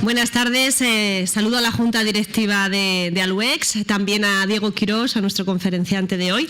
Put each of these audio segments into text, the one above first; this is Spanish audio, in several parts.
Buenas tardes, saludo a la Junta Directiva de Aluex, también a Diego Quirós, a nuestro conferenciante de hoy,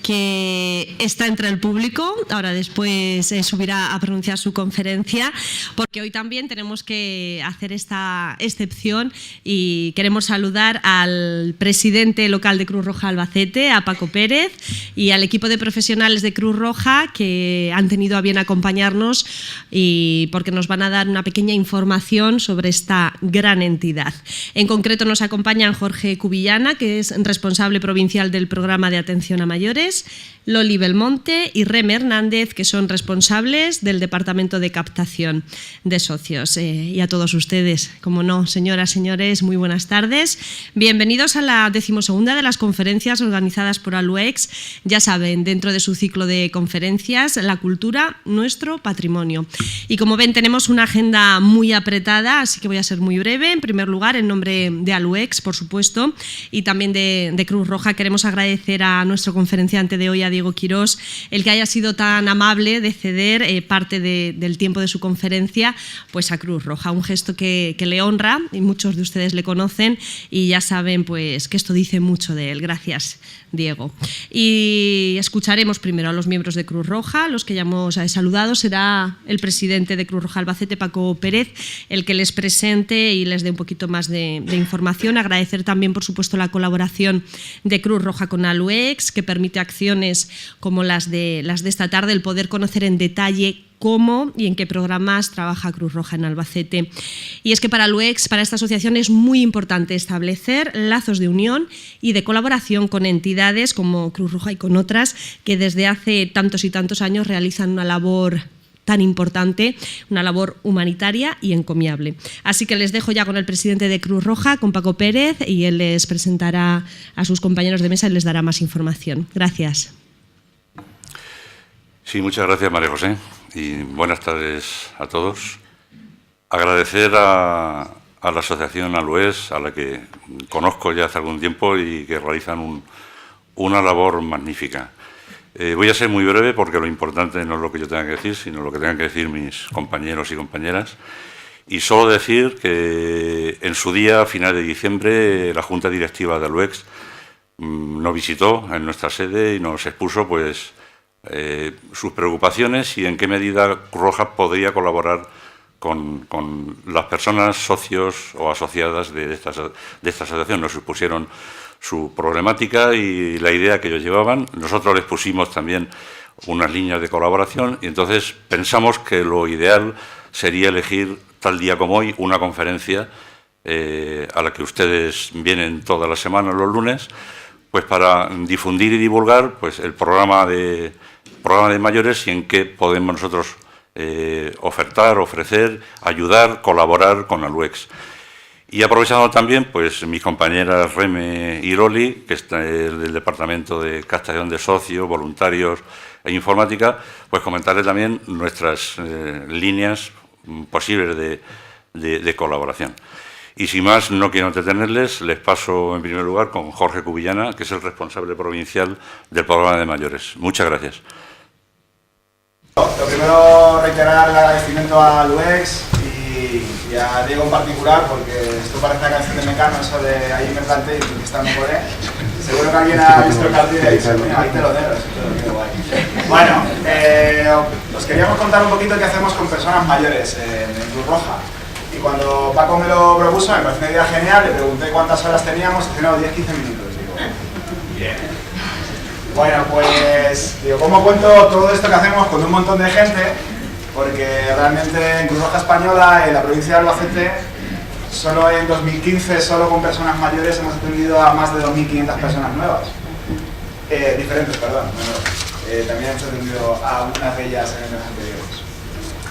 que está entre el público, ahora después subirá a pronunciar su conferencia, porque hoy también tenemos que hacer esta excepción y queremos saludar al presidente local de Cruz Roja Albacete, a Paco Pérez, y al equipo de profesionales de Cruz Roja que han tenido a bien acompañarnos y porque nos van a dar una pequeña información sobre esta gran entidad. En concreto nos acompañan Jorge Cubillana, que es responsable provincial del programa de atención a mayores, Loli Belmonte y Reme Hernández, que son responsables del departamento de captación de socios. Y a todos ustedes, como no, señoras, señores, muy buenas tardes. Bienvenidos a la 12ª de las conferencias organizadas por Aluex. Ya saben, dentro de su ciclo de conferencias, la cultura, nuestro patrimonio. Y como ven, tenemos una agenda muy apretada, así que voy a ser muy breve. En primer lugar, en nombre de Aluex, por supuesto, y también de Cruz Roja, queremos agradecer a nuestro conferenciante de hoy, a Diego Quirós, el que haya sido tan amable de ceder parte del tiempo de su conferencia pues a Cruz Roja, un gesto que le honra y muchos de ustedes le conocen y ya saben pues que esto dice mucho de él. Gracias, Diego. Y escucharemos primero a los miembros de Cruz Roja, los que ya hemos saludado. Será el presidente de Cruz Roja Albacete, Paco Pérez, el que les presente y les dé un poquito más de información. Agradecer también, por supuesto, la colaboración de Cruz Roja con Aluex, que permite acciones como las de esta tarde, el poder conocer en detalle cómo y en qué programas trabaja Cruz Roja en Albacete. Y es que para Aluex, para esta asociación, es muy importante establecer lazos de unión y de colaboración con entidades como Cruz Roja y con otras que desde hace tantos y tantos años realizan una labor tan importante, una labor humanitaria y encomiable. Así que les dejo ya con el presidente de Cruz Roja, con Paco Pérez, y él les presentará a sus compañeros de mesa y les dará más información. Gracias. Sí, muchas gracias, María José, y buenas tardes a todos. Agradecer a la asociación Aluex, a la que conozco ya hace algún tiempo y que realizan una labor magnífica. Voy a ser muy breve porque lo importante no es lo que yo tenga que decir, sino lo que tengan que decir mis compañeros y compañeras. Y solo decir que en su día, a finales de diciembre, la Junta Directiva de Aluex nos visitó en nuestra sede y nos expuso pues sus preocupaciones y en qué medida Cruz Roja podría colaborar con las personas, socios o asociadas de esta asociación. Nos expusieron su problemática y la idea que ellos llevaban. Nosotros les pusimos también unas líneas de colaboración y entonces pensamos que lo ideal sería elegir, tal día como hoy, una conferencia a la que ustedes vienen todas las semanas, los lunes, pues para difundir y divulgar pues el programa de mayores y en qué podemos nosotros ofertar, ofrecer, ayudar, colaborar con Aluex. Y aprovechando también, pues mis compañeras Reme y Loli, que está del Departamento de Captación de Socios, Voluntarios e Informática, pues comentarles también nuestras líneas posibles de colaboración. Y sin más, no quiero entretenerles, les paso en primer lugar con Jorge Cubillana, que es el responsable provincial del programa de mayores. Muchas gracias. Lo primero, reiterar el agradecimiento a Aluex y a Diego en particular, porque esto parece una canción de Mecano, eso de ahí me planté y que está me colé. Seguro que alguien ha visto el cartel y ha dicho, mira, ahí te lo dejo, qué guay. Bueno, os queríamos contar un poquito qué hacemos con personas mayores en Cruz Roja. Y cuando Paco me lo propuso, me pareció una idea genial, le pregunté cuántas horas teníamos, y no, 10-15 minutos. Digo, bien. Bueno, pues, digo, ¿cómo cuento todo esto que hacemos con un montón de gente? Porque realmente en Cruz Roja Española, en la provincia de Albacete, solo en 2015, solo con personas mayores, hemos atendido a más de 2.500 personas nuevas. Diferentes, perdón. También hemos atendido a unas de ellas en años anteriores.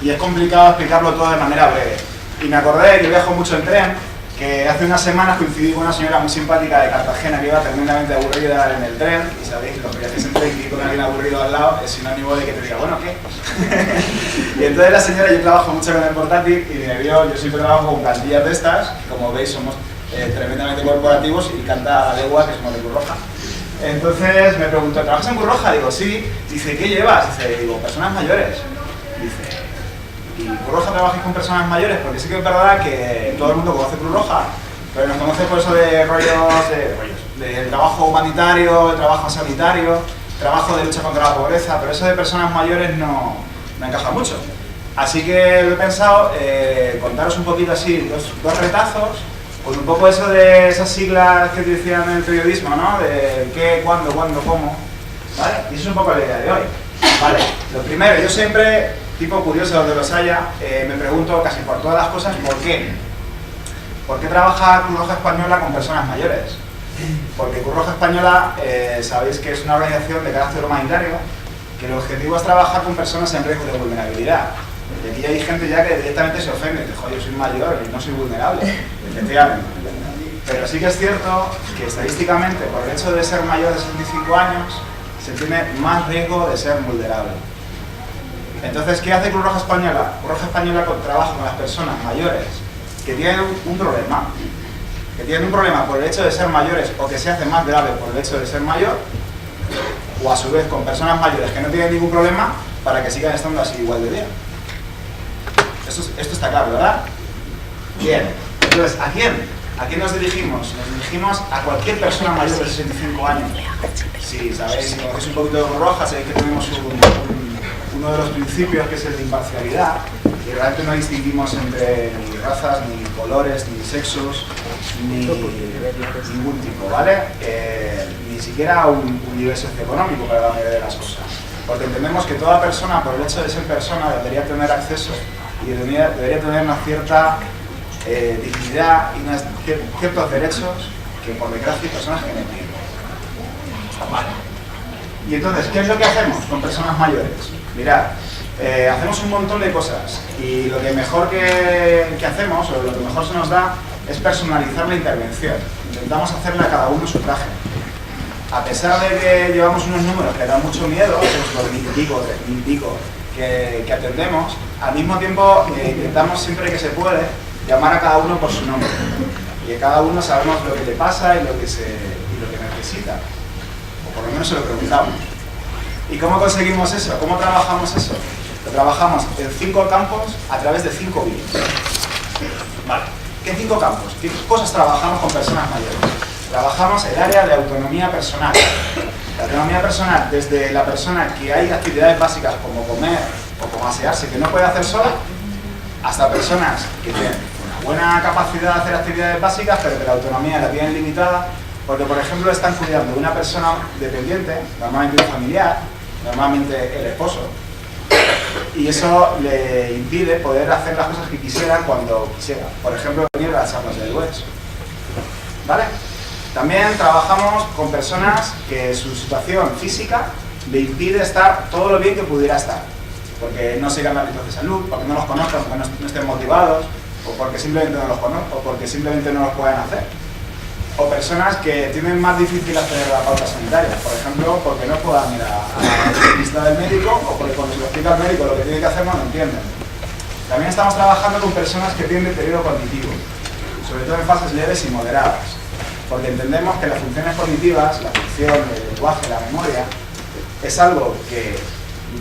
Y es complicado explicarlo todo de manera breve. Y me acordé que viajo mucho en tren, que hace unas semanas coincidí con una señora muy simpática de Cartagena que iba tremendamente aburrida en el tren, y sabéis, los viajes en tren y con alguien aburrido al lado es sinónimo de que te diga, bueno, ¿qué? Y entonces la señora, yo trabajo mucho con el portátil y me vio, yo siempre trabajo con plantillas de estas, y como veis somos tremendamente corporativos y canta a legua que somos de Cruz Roja. Entonces me preguntó, ¿trabajas en Cruz Roja? Digo, sí. Dice, ¿qué llevas? Dice, digo, personas mayores. Dice, Y Cruz Roja trabajáis con personas mayores, porque sí que es verdad que todo el mundo conoce Cruz Roja, pero nos conoce por eso de de trabajo humanitario, de trabajo sanitario, trabajo de lucha contra la pobreza, pero eso de personas mayores no encaja mucho. Así que he pensado contaros un poquito así, dos retazos, con un poco eso de esas siglas que decían en el periodismo, ¿no? De qué, cuándo, cómo, ¿vale? Y eso es un poco la idea de hoy. Vale, lo primero, yo siempre, tipo curioso donde los haya, me pregunto casi por todas las cosas, ¿por qué? ¿Por qué trabaja Cruz Roja Española con personas mayores? Porque Cruz Roja Española, sabéis que es una organización de carácter humanitario, que el objetivo es trabajar con personas en riesgo de vulnerabilidad. Y aquí hay gente ya que directamente se ofende, que joder, yo soy mayor y no soy vulnerable, efectivamente. Pero sí que es cierto que estadísticamente, por el hecho de ser mayor de 65 años, se tiene más riesgo de ser vulnerable. Entonces, ¿qué hace Cruz Roja Española? Cruz Roja Española trabaja con las personas mayores que tienen un problema. Que tienen un problema por el hecho de ser mayores o que se hace más grave por el hecho de ser mayor, o a su vez con personas mayores que no tienen ningún problema para que sigan estando así igual de bien. Esto está claro, ¿verdad? Bien. Entonces, ¿a quién? ¿A quién nos dirigimos? Nos dirigimos a cualquier persona mayor de 65 años. Si sabéis, si conocéis un poquito de Cruz Roja, sabéis que tenemos uno de los principios que es el de imparcialidad, y realmente no distinguimos entre ni razas, ni colores, ni sexos, ni ningún tipo, ¿vale? Ni siquiera un nivel socioeconómico para la mayoría de las cosas. Porque entendemos que toda persona, por el hecho de ser persona, debería tener acceso y debería tener una cierta dignidad y ciertos derechos que, por desgracia, hay personas que no tienen. Vale. Y entonces, ¿qué es lo que hacemos con personas mayores? Mirad, hacemos un montón de cosas y lo que mejor que hacemos, o lo que mejor se nos da, es personalizar la intervención. Intentamos hacerle a cada uno su traje. A pesar de que llevamos unos números que dan mucho miedo, los 1000 y pico, 3000 y pico, que atendemos, al mismo tiempo intentamos siempre que se puede llamar a cada uno por su nombre. Y a cada uno sabemos lo que le pasa y lo que necesita. O por lo menos se lo preguntamos. ¿Y cómo conseguimos eso? ¿Cómo trabajamos eso? Lo trabajamos en 5 campos a través de 5 vías. Vale. ¿Qué 5 campos? ¿Qué cosas trabajamos con personas mayores? Trabajamos el área de autonomía personal. La autonomía personal, desde la persona que hay actividades básicas como comer o como asearse que no puede hacer sola, hasta personas que tienen una buena capacidad de hacer actividades básicas, pero que la autonomía la tienen limitada, porque por ejemplo están cuidando de una persona dependiente, normalmente un familiar, normalmente el esposo, y eso le impide poder hacer las cosas que quisieran cuando quisieran. Por ejemplo, venir a las charlas de UX. ¿Vale? También trabajamos con personas que su situación física le impide estar todo lo bien que pudiera estar. Porque no sigan hábitos de salud, porque no los conozcan, porque no estén motivados, o porque simplemente no los conozcan, o porque simplemente no los puedan hacer. O personas que tienen más difícil acceder a la pauta sanitaria, por ejemplo, porque no puedan ir a la lista del médico, o porque cuando se lo explica al médico lo que tiene que hacer no lo entienden. También estamos trabajando con personas que tienen deterioro cognitivo, sobre todo en fases leves y moderadas, porque entendemos que las funciones cognitivas, la función del lenguaje, la memoria, es algo que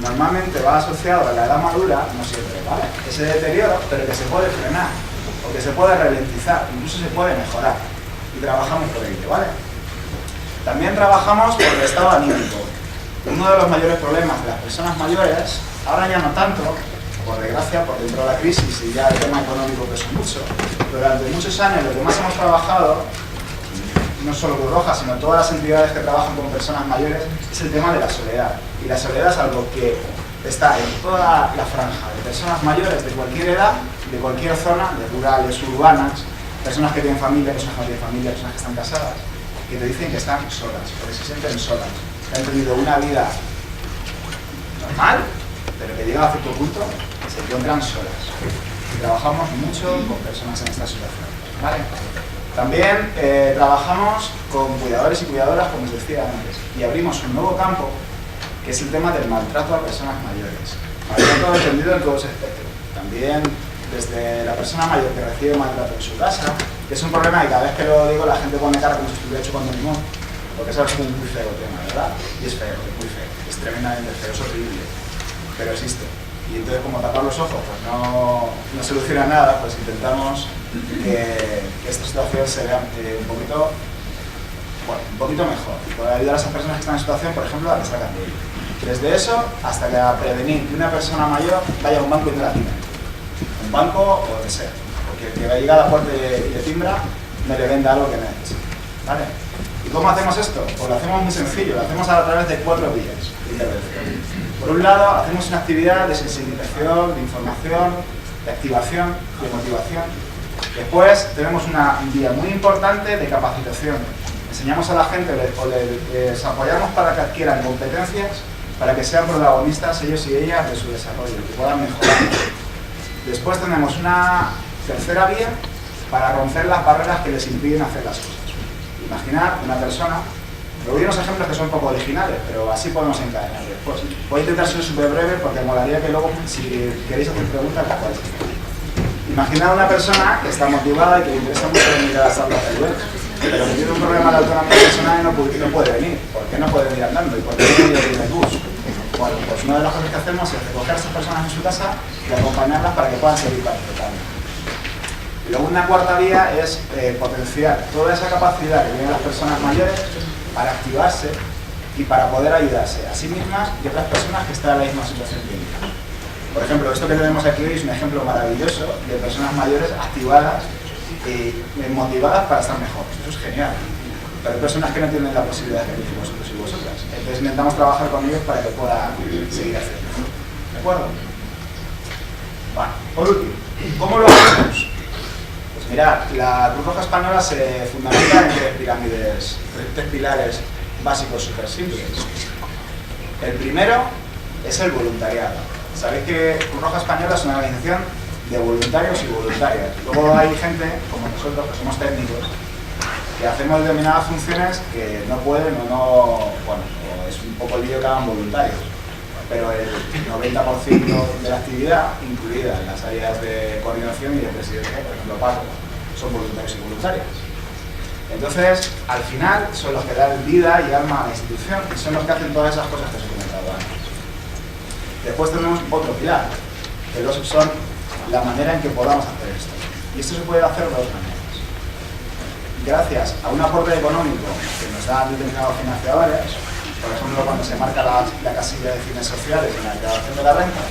normalmente va asociado a la edad madura, no siempre, ¿vale? Ese deterioro, pero que se puede frenar, o que se puede ralentizar, incluso se puede mejorar. Y trabajamos por ello, ¿vale? También trabajamos por el estado anímico. Uno de los mayores problemas de las personas mayores, ahora ya no tanto, por desgracia, porque entró la crisis y ya el tema económico pesó mucho, pero durante muchos años lo que más hemos trabajado, no solo Cruz Roja, sino todas las entidades que trabajan con personas mayores, es el tema de la soledad. Y la soledad es algo que está en toda la franja de personas mayores de cualquier edad, de cualquier zona, de rurales, urbanas, personas que tienen familia, personas que no tienen familia, personas que están casadas, que te dicen que están solas, porque se sienten solas, que han tenido una vida normal, pero que llega a cierto punto se encuentran solas. Y trabajamos mucho con personas en esta situación, ¿vale? También trabajamos con cuidadores y cuidadoras, como os decía antes, y abrimos un nuevo campo, que es el tema del maltrato a personas mayores. Maltrato entendido en todo ese espectro. También desde la persona mayor que recibe maltrato en su casa, que es un problema y cada vez que lo digo la gente pone cara como si estuviera hecho con limón, porque eso es un muy feo tema, ¿verdad? Y es feo, es muy feo, es tremendamente feo, es horrible, pero existe. y entonces como tapar los ojos pues no soluciona nada, pues intentamos que esta situación se vea un poquito mejor, y poder ayudar a esas personas que están en situación, por ejemplo, a que salgan de ello. Desde eso hasta que a prevenir que una persona mayor vaya a un banco y no la tiene. Un banco o donde sea, porque el que va a llegar a la puerta y le timbra, me le venda algo que no necesita. ¿Vale? ¿Y cómo hacemos esto? Pues lo hacemos muy sencillo, lo hacemos a través de 4 vías de intervención. Por un lado, hacemos una actividad de sensibilización, de información, de activación, de motivación. Después tenemos una vía muy importante de capacitación. Enseñamos a la gente o les apoyamos para que adquieran competencias para que sean protagonistas ellos y ellas de su desarrollo, que puedan mejorar. Después tenemos una tercera vía para romper las barreras que les impiden hacer las cosas. Imaginar una persona, le doy unos ejemplos que son un poco originales, pero así podemos encadenar después. Voy a intentar ser súper breve porque molaría que luego, si queréis hacer preguntas, las podáis hacer. Imaginar una persona que está motivada y que le interesa mucho venir a las aulas de web, pero que tiene un problema de autonomía personal y no puede venir. ¿Por qué no puede venir andando? ¿Y por qué no puede venir en bus? Bueno, pues una de las cosas que hacemos es recoger a estas personas en su casa y acompañarlas para que puedan seguir participando. Y luego una cuarta vía es potenciar toda esa capacidad que tienen las personas mayores para activarse y para poder ayudarse a sí mismas y a otras personas que están en la misma situación que ellos. Por ejemplo, esto que tenemos aquí hoy es un ejemplo maravilloso de personas mayores activadas y motivadas para estar mejor. Eso es genial. Pero hay personas que no tienen la posibilidad que tienen vosotros y vosotras. Entonces intentamos trabajar con ellos para que puedan seguir haciendo. ¿De acuerdo? Bueno, por último, ¿cómo lo hacemos? Pues mirad, la Cruz Roja Española se fundamenta en tres pilares básicos súper simples. El primero es el voluntariado. Sabéis que Cruz Roja Española es una organización de voluntarios y voluntarias. Luego hay gente, como nosotros, que somos técnicos, que hacemos determinadas funciones que no pueden o es un poco lío que hagan voluntarios. Pero el 90% de la actividad, incluida en las áreas de coordinación y de presidencia, por ejemplo Paco, son voluntarios y voluntarias. Entonces, al final, son los que dan vida y alma a la institución y son los que hacen todas esas cosas que os he comentado antes. Después tenemos otro pilar, que son la manera en que podamos hacer esto. Y esto se puede hacer de dos maneras. Gracias a un aporte económico que nos dan determinados financiadores, por ejemplo, cuando se marca la casilla de fines sociales en la declaración de la renta,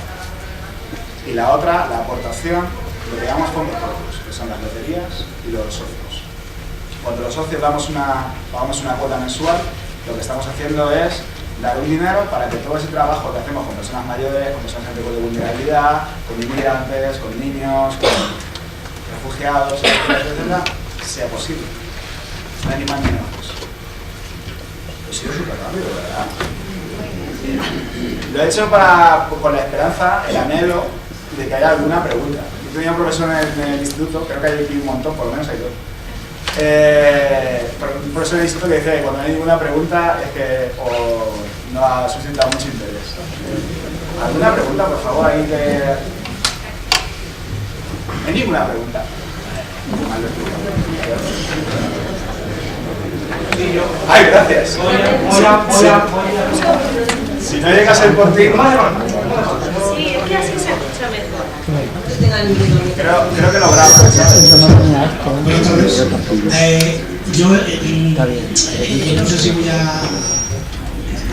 y la otra, la aportación, lo que llamamos fondos propios, que son las loterías y los socios. Cuando los socios pagamos una cuota mensual, lo que estamos haciendo es dar un dinero para que todo ese trabajo que hacemos con personas mayores, con personas de vulnerabilidad, con inmigrantes, con niños, con refugiados, etcétera, sea posible. No hay ni más ni menos. He sido súper rápido, ¿verdad? Lo he hecho con la esperanza, el anhelo de que haya alguna pregunta. Yo tenía un profesor en el instituto, creo que hay aquí un montón, por lo menos hay dos. Un profesor del instituto que dice que cuando no hay ninguna pregunta es que no ha suscitado mucho interés. ¿Alguna pregunta, por favor? Ahí que... ¿No hay ninguna pregunta? Sí, yo. ¡Ay, gracias! Hola. Si no llega a ser por ti... Sí, es que así se escucha mejor. Creo que lo grabo. Yo no sé si voy a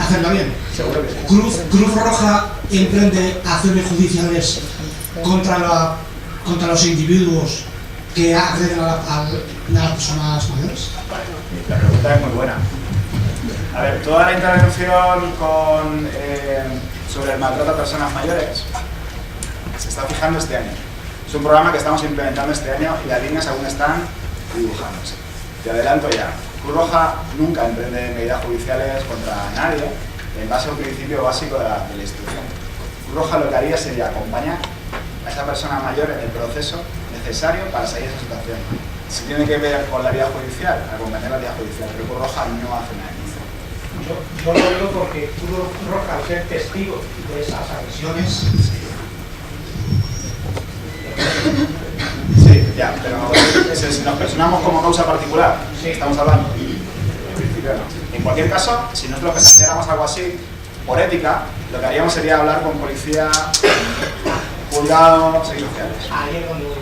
hacerlo bien. Seguro que sí. Cruz Roja emprende acciones judiciales contra los individuos que agreden a las personas mayores. Vale, la pregunta es muy buena. A ver, toda la intervención sobre el maltrato a personas mayores se está fijando este año. Es un programa que estamos implementando este año y las líneas aún están dibujándose. Te adelanto ya, Cruz Roja nunca emprende medidas judiciales contra nadie en base a un principio básico de la institución. Cruz Roja lo que haría sería acompañar a esa persona mayor en el proceso necesario para salir de esa situación. Si tiene que ver con la vía judicial, acompañar la vía judicial, pero Cruz Roja no hace nada. Yo lo digo porque Cruz Roja, al ser testigo de esas agresiones... Sí, ya, pero si nos personamos como causa particular, sí, estamos hablando. En principio no. En cualquier caso, si nosotros planteáramos algo así, por ética, lo que haríamos sería hablar con policía, juzgado, servicios sociales.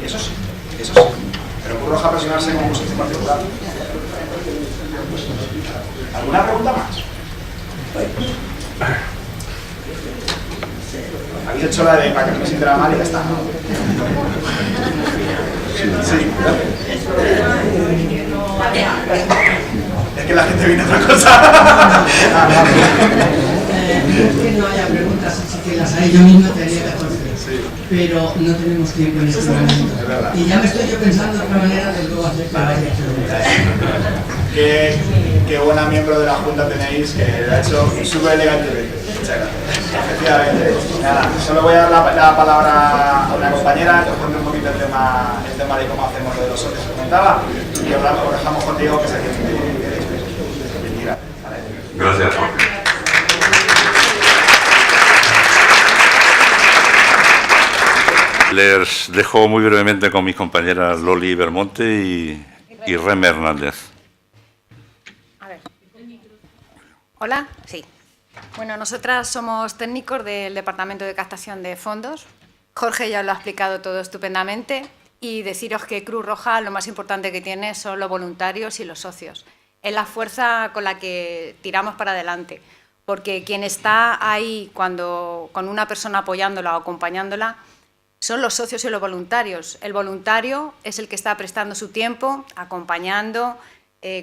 Eso sí, eso sí. Pero Cruz Roja presionarse como un socio particular. ¿Alguna pregunta más? Habéis hecho la de para que no me sintiera mal y ya está, ¿no? Sí. Es que la gente viene a otra cosa. Que no haya preguntas, así que las haré yo mismo, te haría 14. Sí. Pero no tenemos tiempo en este momento. Y ya me estoy yo pensando de otra manera de luego hacer que vaya. Qué buena miembro de la Junta tenéis, que lo ha hecho súper elegantemente. Muchas gracias. Efectivamente. Nada, solo voy a dar la palabra a una compañera que os cuente un poquito el tema de cómo hacemos lo de los socios que comentaba, y ahora lo dejamos contigo, que es aquí queréis. Gracias, Jorge. Les dejo muy brevemente con mis compañeras Loli Bermonte y Reme Hernández. A ver. Hola, sí. Bueno, nosotras somos técnicos del Departamento de Captación de Fondos. Jorge ya lo ha explicado todo estupendamente y deciros que Cruz Roja lo más importante que tiene son los voluntarios y los socios. Es la fuerza con la que tiramos para adelante, porque quien está ahí cuando con una persona apoyándola o acompañándola son los socios y los voluntarios. El voluntario es el que está prestando su tiempo, acompañando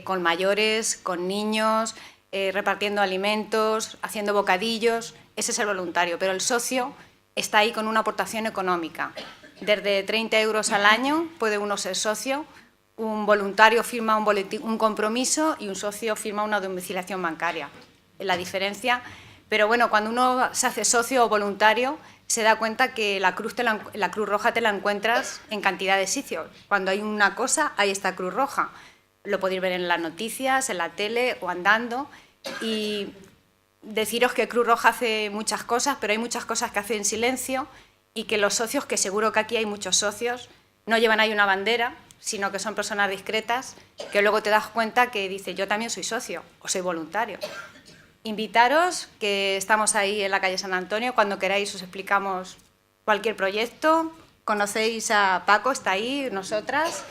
con mayores, con niños, repartiendo alimentos, haciendo bocadillos. Ese es el voluntario, pero el socio está ahí con una aportación económica. Desde 30 euros al año puede uno ser socio, un voluntario firma un compromiso y un socio firma una domiciliación bancaria. Es la diferencia. Pero bueno, cuando uno se hace socio o voluntario, se da cuenta que la Cruz Roja te la encuentras en cantidad de sitios. Cuando hay una cosa, ahí está Cruz Roja. Lo podéis ver en las noticias, en la tele o andando. Y deciros que Cruz Roja hace muchas cosas, pero hay muchas cosas que hace en silencio y que los socios, que seguro que aquí hay muchos socios, no llevan ahí una bandera, sino que son personas discretas, que luego te das cuenta que dice yo también soy socio o soy voluntario. Invitaros, que estamos ahí en la calle San Antonio, cuando queráis os explicamos cualquier proyecto, conocéis a Paco, está ahí, nosotras,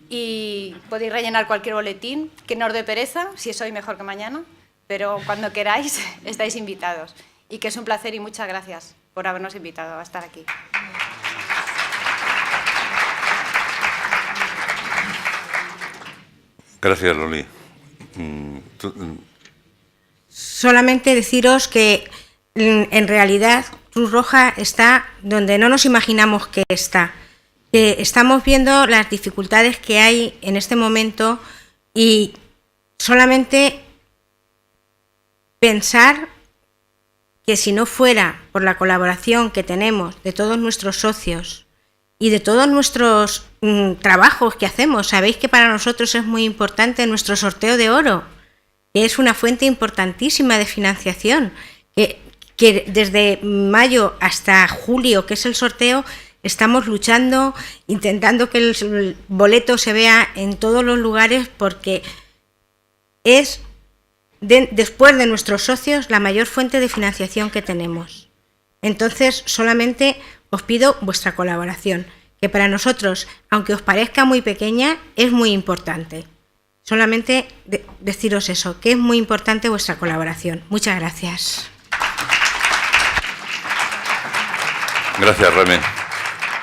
y podéis rellenar cualquier boletín, que no os dé pereza, si es hoy mejor que mañana, pero cuando queráis estáis invitados. Y que es un placer y muchas gracias por habernos invitado a estar aquí. Gracias, Loli. Solamente deciros que en realidad Cruz Roja está donde no nos imaginamos que está. Estamos viendo las dificultades que hay en este momento y solamente pensar que si no fuera por la colaboración que tenemos de todos nuestros socios y de todos nuestros trabajos que hacemos, sabéis que para nosotros es muy importante nuestro sorteo de oro, que es una fuente importantísima de financiación, que desde mayo hasta julio, que es el sorteo, estamos luchando, intentando que el boleto se vea en todos los lugares, porque es, después de nuestros socios, la mayor fuente de financiación que tenemos. Entonces, solamente os pido vuestra colaboración, que para nosotros, aunque os parezca muy pequeña, es muy importante. Solamente deciros eso, que es muy importante vuestra colaboración. Muchas gracias. Gracias, Reme.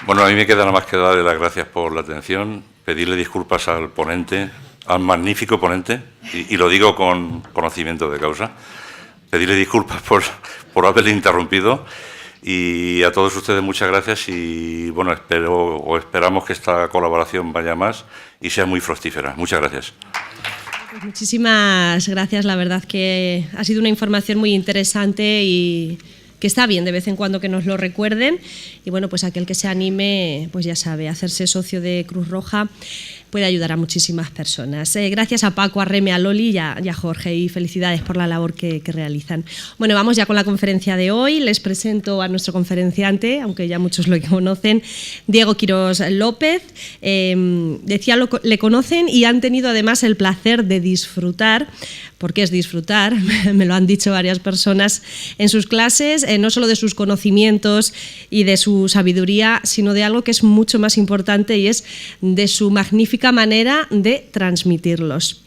Bueno, a mí me queda nada más que darle las gracias por la atención, pedirle disculpas al ponente, al magnífico ponente, y lo digo con conocimiento de causa, pedirle disculpas por haberle interrumpido, y a todos ustedes muchas gracias, y bueno, esperamos que esta colaboración vaya más y sea muy fructífera. Muchas gracias. Pues muchísimas gracias, la verdad que ha sido una información muy interesante y que está bien de vez en cuando que nos lo recuerden, y bueno, pues aquel que se anime, pues ya sabe, hacerse socio de Cruz Roja puede ayudar a muchísimas personas. Gracias a Paco, a Reme, a Loli y a Jorge, y felicidades por la labor que realizan. Bueno, vamos ya con la conferencia de hoy. Les presento a nuestro conferenciante, aunque ya muchos lo conocen, Diego Quirós López. Le conocen y han tenido además el placer de disfrutar porque es disfrutar, me lo han dicho varias personas en sus clases, no solo de sus conocimientos y de su sabiduría, sino de algo que es mucho más importante y es de su magnífica manera de transmitirlos.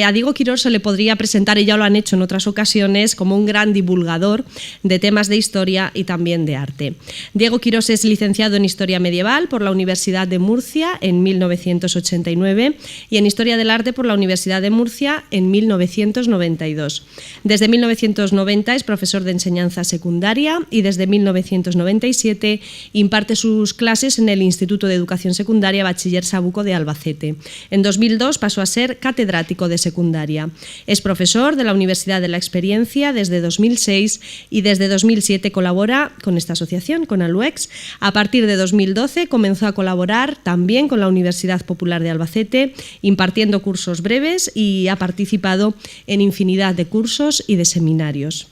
A Diego Quirós se le podría presentar, y ya lo han hecho en otras ocasiones, como un gran divulgador de temas de historia y también de arte. Diego Quirós es licenciado en Historia Medieval por la Universidad de Murcia en 1989 y en Historia del Arte por la Universidad de Murcia en 1992. Desde 1990 es profesor de enseñanza secundaria y desde 1997 imparte sus clases en el Instituto de Educación Secundaria Bachiller Sabuco de Albacete. En 2002 pasó a ser catedrático de secundaria. Es profesor de la Universidad de la Experiencia desde 2006 y desde 2007 colabora con esta asociación, con ALUEX. A partir de 2012 comenzó a colaborar también con la Universidad Popular de Albacete, impartiendo cursos breves y ha participado en infinidad de cursos y de seminarios.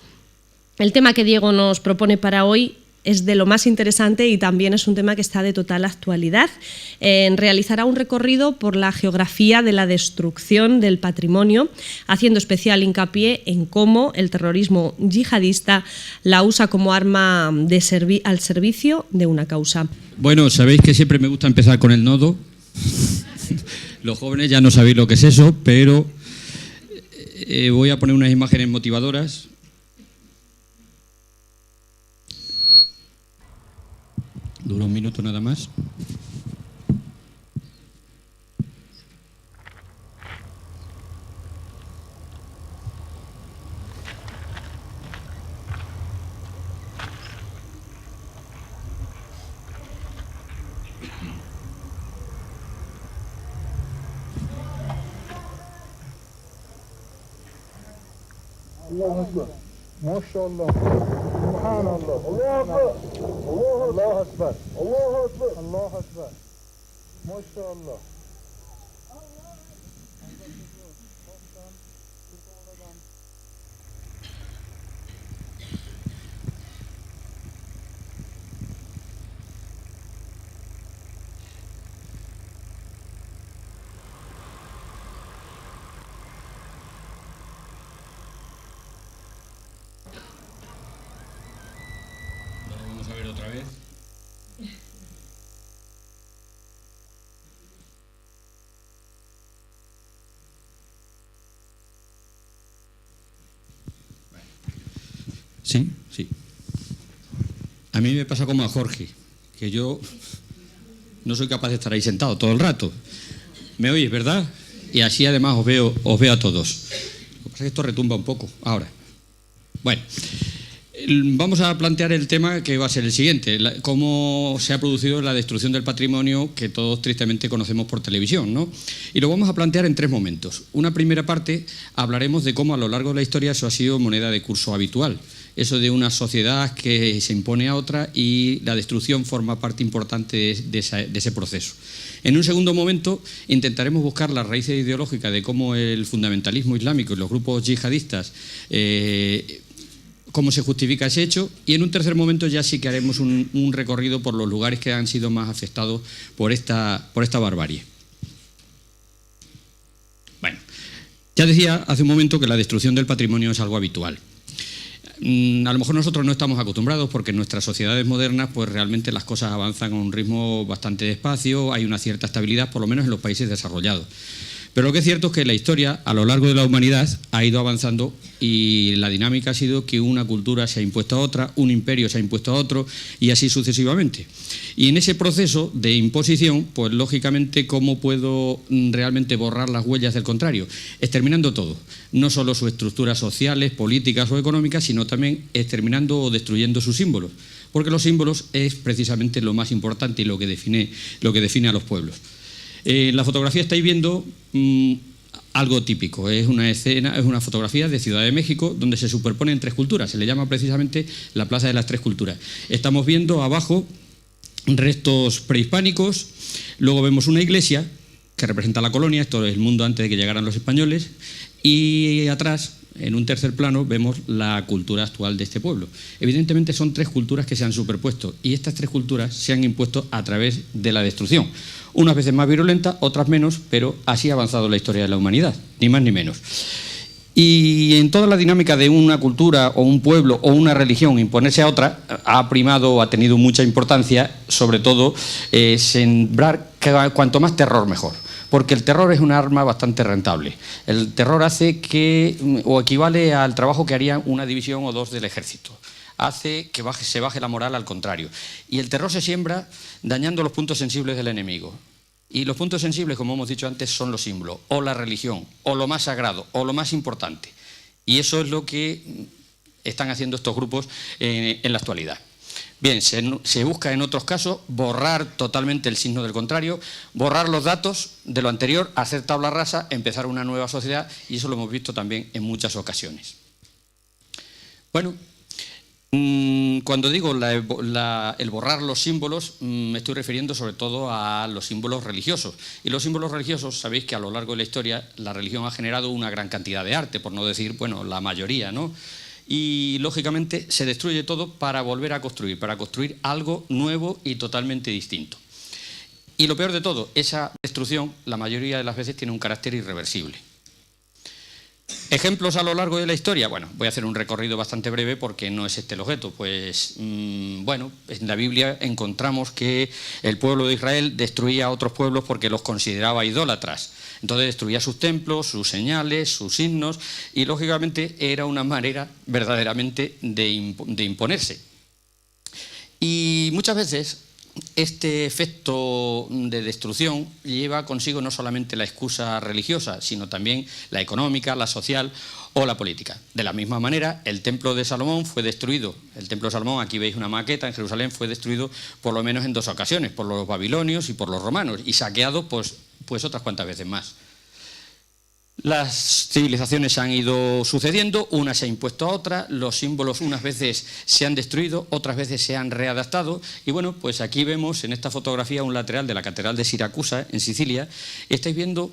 El tema que Diego nos propone para hoy es de lo más interesante y también es un tema que está de total actualidad. Realizará un recorrido por la geografía de la destrucción del patrimonio, haciendo especial hincapié en cómo el terrorismo yihadista la usa como arma al servicio de una causa. Bueno, sabéis que siempre me gusta empezar con el nodo. Los jóvenes ya no sabéis lo que es eso, pero voy a poner unas imágenes motivadoras. Dura un minuto nada más. الله أكبر ما شاء الله سبحان الله الله أكبر الله أكبر الله أكبر الله أكبر ما شاء الله Otra vez. Sí, sí. A mí me pasa como a Jorge, que yo no soy capaz de estar ahí sentado todo el rato. ¿Me oís, verdad? Y así además os veo a todos. Lo que pasa es que esto retumba un poco ahora. Bueno. Vamos a plantear el tema que va a ser el siguiente, cómo se ha producido la destrucción del patrimonio que todos tristemente conocemos por televisión, ¿no? Y lo vamos a plantear en tres momentos. Una primera parte hablaremos de cómo a lo largo de la historia eso ha sido moneda de curso habitual, eso de una sociedad que se impone a otra y la destrucción forma parte importante de ese proceso. En un segundo momento intentaremos buscar las raíces ideológicas de cómo el fundamentalismo islámico y los grupos yihadistas cómo se justifica ese hecho, y en un tercer momento ya sí que haremos un recorrido por los lugares que han sido más afectados por esta barbarie. Bueno, ya decía hace un momento que la destrucción del patrimonio es algo habitual. A lo mejor nosotros no estamos acostumbrados porque en nuestras sociedades modernas pues realmente las cosas avanzan a un ritmo bastante despacio, hay una cierta estabilidad, por lo menos en los países desarrollados. Pero lo que es cierto es que la historia a lo largo de la humanidad ha ido avanzando y la dinámica ha sido que una cultura se ha impuesto a otra, un imperio se ha impuesto a otro y así sucesivamente. Y en ese proceso de imposición, pues lógicamente, ¿cómo puedo realmente borrar las huellas del contrario? Exterminando todo, no solo sus estructuras sociales, políticas o económicas, sino también exterminando o destruyendo sus símbolos, porque los símbolos es precisamente lo más importante y lo que define a los pueblos. En la fotografía estáis viendo algo típico, es una fotografía de Ciudad de México donde se superponen tres culturas, se le llama precisamente la Plaza de las Tres Culturas. Estamos viendo abajo restos prehispánicos, luego vemos una iglesia que representa la colonia, esto es el mundo antes de que llegaran los españoles, y atrás, en un tercer plano, vemos la cultura actual de este pueblo. Evidentemente son tres culturas que se han superpuesto y estas tres culturas se han impuesto a través de la destrucción. Unas veces más virulenta, otras menos, pero así ha avanzado la historia de la humanidad, ni más ni menos. Y en toda la dinámica de una cultura o un pueblo o una religión imponerse a otra, ha primado o ha tenido mucha importancia, sobre todo, sembrar cuanto más terror mejor. Porque el terror es un arma bastante rentable. El terror hace que, o equivale al trabajo que haría una división o dos del ejército. Hace que se baje la moral al contrario. Y el terror se siembra dañando los puntos sensibles del enemigo. Y los puntos sensibles, como hemos dicho antes, son los símbolos, o la religión, o lo más sagrado, o lo más importante. Y eso es lo que están haciendo estos grupos en la actualidad. Bien, se busca en otros casos borrar totalmente el signo del contrario, borrar los datos de lo anterior, hacer tabla rasa, empezar una nueva sociedad, y eso lo hemos visto también en muchas ocasiones. Bueno, cuando digo el borrar los símbolos, me estoy refiriendo sobre todo a los símbolos religiosos. Y los símbolos religiosos, sabéis que a lo largo de la historia la religión ha generado una gran cantidad de arte, por no decir, bueno, la mayoría, ¿no? Y lógicamente se destruye todo para volver a construir, para construir algo nuevo y totalmente distinto. Y lo peor de todo, esa destrucción la mayoría de las veces tiene un carácter irreversible. ¿Ejemplos a lo largo de la historia? Bueno, voy a hacer un recorrido bastante breve porque no es este el objeto. Pues, bueno, en la Biblia encontramos que el pueblo de Israel destruía a otros pueblos porque los consideraba idólatras. Entonces destruía sus templos, sus señales, sus signos y, lógicamente, era una manera verdaderamente de imponerse. Y muchas veces este efecto de destrucción lleva consigo no solamente la excusa religiosa, sino también la económica, la social o la política. De la misma manera, el templo de Salomón fue destruido. El templo de Salomón, aquí veis una maqueta en Jerusalén, fue destruido por lo menos en 2 ocasiones, por los babilonios y por los romanos, y saqueado pues otras cuantas veces más. Las civilizaciones se han ido sucediendo, una se ha impuesto a otra, los símbolos unas veces se han destruido, otras veces se han readaptado, y bueno, pues aquí vemos en esta fotografía un lateral de la Catedral de Siracusa, en Sicilia. Estáis viendo,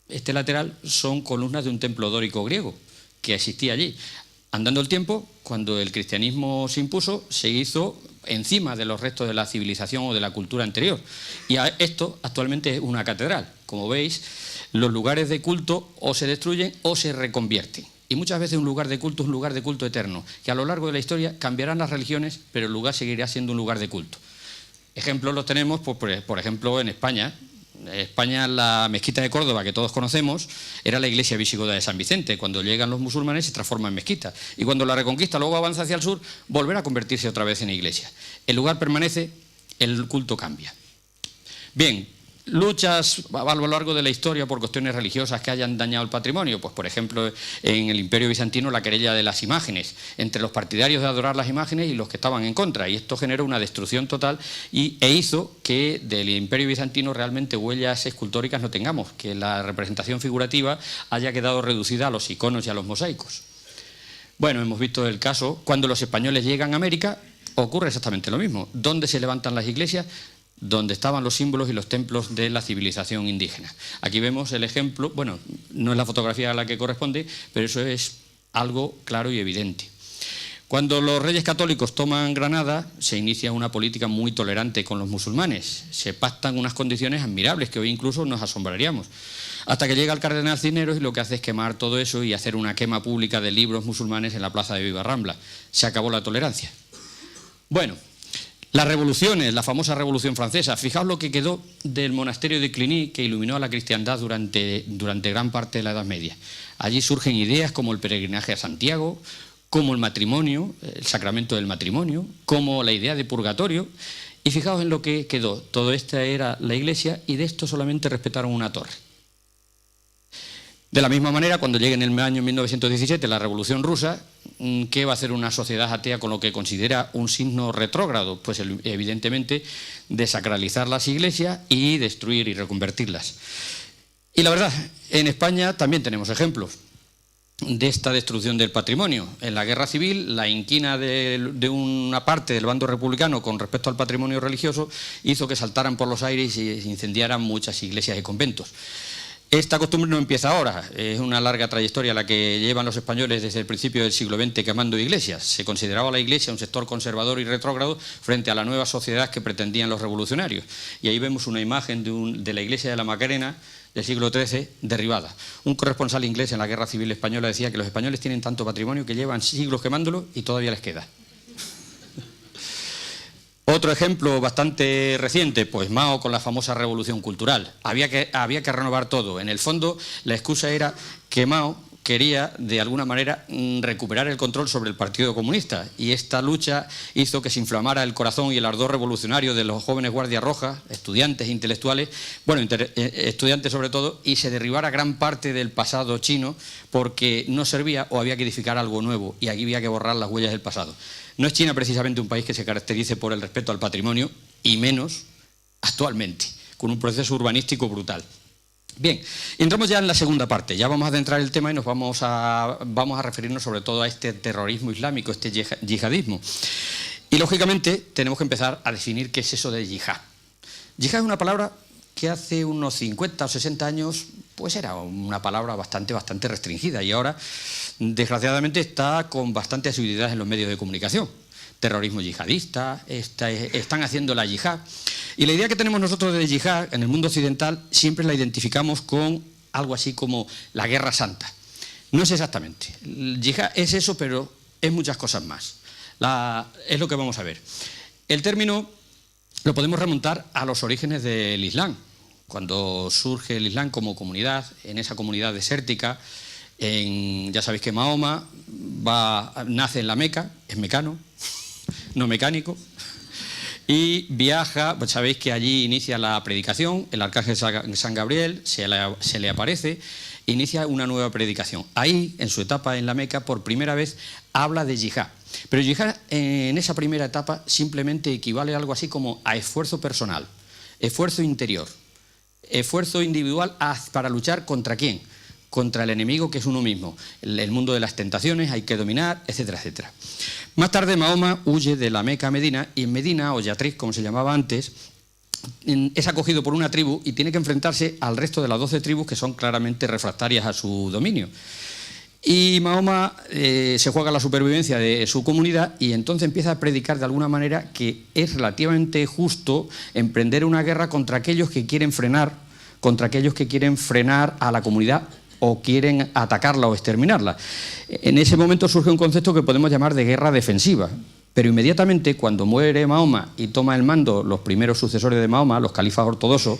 este lateral son columnas de un templo dórico griego que existía allí. Andando el tiempo, cuando el cristianismo se impuso, se hizo encima de los restos de la civilización o de la cultura anterior. Y esto actualmente es una catedral. Como veis, los lugares de culto o se destruyen o se reconvierten. Y muchas veces un lugar de culto es un lugar de culto eterno, que a lo largo de la historia cambiarán las religiones, pero el lugar seguirá siendo un lugar de culto. Ejemplos los tenemos, pues, por ejemplo, en España. España, la mezquita de Córdoba, que todos conocemos, era la iglesia visigoda de San Vicente. Cuando llegan los musulmanes se transforma en mezquita. Y cuando la reconquista luego avanza hacia el sur, volverá a convertirse otra vez en iglesia. El lugar permanece, el culto cambia. Bien, luchas a lo largo de la historia por cuestiones religiosas que hayan dañado el patrimonio. Pues, por ejemplo, en el Imperio Bizantino, la querella de las imágenes, entre los partidarios de adorar las imágenes y los que estaban en contra. Y esto generó una destrucción total e hizo que del Imperio Bizantino realmente huellas escultóricas no tengamos, que la representación figurativa haya quedado reducida a los iconos y a los mosaicos. Bueno, hemos visto el caso, cuando los españoles llegan a América, ocurre exactamente lo mismo. ¿Dónde se levantan las iglesias? Donde estaban los símbolos y los templos de la civilización indígena. Aquí vemos el ejemplo, bueno, no es la fotografía a la que corresponde, pero eso es algo claro y evidente. Cuando los reyes católicos toman Granada, se inicia una política muy tolerante con los musulmanes. Se pactan unas condiciones admirables que hoy incluso nos asombraríamos. Hasta que llega el cardenal Cisneros y lo que hace es quemar todo eso y hacer una quema pública de libros musulmanes en la plaza de Viva Rambla. Se acabó la tolerancia. Bueno, las revoluciones, la famosa Revolución Francesa. Fijaos lo que quedó del monasterio de Cluny, que iluminó a la cristiandad durante gran parte de la Edad Media. Allí surgen ideas como el peregrinaje a Santiago, como el matrimonio, el sacramento del matrimonio, como la idea de purgatorio. Y fijaos en lo que quedó. Todo esto era la iglesia y de esto solamente respetaron una torre. De la misma manera, cuando llegue en el año 1917 la Revolución Rusa, ¿qué va a hacer una sociedad atea con lo que considera un signo retrógrado? Pues evidentemente desacralizar las iglesias y destruir y reconvertirlas. Y la verdad, en España también tenemos ejemplos de esta destrucción del patrimonio. En la Guerra Civil, la inquina de una parte del bando republicano con respecto al patrimonio religioso hizo que saltaran por los aires y se incendiaran muchas iglesias y conventos. Esta costumbre no empieza ahora, es una larga trayectoria la que llevan los españoles desde el principio del siglo XX quemando iglesias. Se consideraba la iglesia un sector conservador y retrógrado frente a la nueva sociedad que pretendían los revolucionarios. Y ahí vemos una imagen de la iglesia de la Macarena del siglo XIII, derribada. Un corresponsal inglés en la Guerra Civil Española decía que los españoles tienen tanto patrimonio que llevan siglos quemándolo y todavía les queda. Otro ejemplo bastante reciente, pues Mao con la famosa revolución cultural. Había que renovar todo. En el fondo, la excusa era que Mao quería, de alguna manera, recuperar el control sobre el Partido Comunista, y esta lucha hizo que se inflamara el corazón y el ardor revolucionario de los jóvenes guardias rojas, estudiantes, intelectuales, bueno, estudiantes sobre todo, y se derribara gran parte del pasado chino porque no servía o había que edificar algo nuevo, y aquí había que borrar las huellas del pasado. No es China precisamente un país que se caracterice por el respeto al patrimonio, y menos actualmente, con un proceso urbanístico brutal. Bien, entramos ya en la segunda parte, ya vamos a adentrar el tema y nos vamos a referirnos sobre todo a este terrorismo islámico, este yihadismo. Y lógicamente tenemos que empezar a definir qué es eso de yihad. Yihad es una palabra que hace unos 50 o 60 años pues era una palabra bastante restringida, y ahora desgraciadamente está con bastante asiduidad en los medios de comunicación. Terrorismo yihadista, están haciendo la yihad. Y la idea que tenemos nosotros de yihad en el mundo occidental siempre la identificamos con algo así como la guerra santa. No es exactamente. El yihad es eso, pero es muchas cosas más. Es lo que vamos a ver. El término lo podemos remontar a los orígenes del Islam. Cuando surge el Islam como comunidad, en esa comunidad desértica, ya sabéis que Mahoma nace en la Meca, es mecano, no mecánico, y viaja, pues sabéis que allí inicia la predicación, el arcángel San Gabriel se le aparece, inicia una nueva predicación. Ahí, en su etapa en la Meca, por primera vez habla de yihad. Pero yihad en esa primera etapa simplemente equivale a algo así como a esfuerzo personal, esfuerzo interior, esfuerzo individual para luchar ¿contra quién? Contra el enemigo, que es uno mismo. El mundo de las tentaciones hay que dominar, etcétera, etcétera. Más tarde Mahoma huye de la Meca a Medina, y en Medina, o Yatrib, como se llamaba antes, es acogido por una tribu y tiene que enfrentarse al resto de las 12 tribus que son claramente refractarias a su dominio. Y Mahoma se juega la supervivencia de su comunidad, y entonces empieza a predicar de alguna manera que es relativamente justo emprender una guerra contra aquellos que quieren frenar a la comunidad o quieren atacarla o exterminarla. En ese momento surge un concepto que podemos llamar de guerra defensiva, pero inmediatamente cuando muere Mahoma y toma el mando los primeros sucesores de Mahoma, los califas ortodoxos,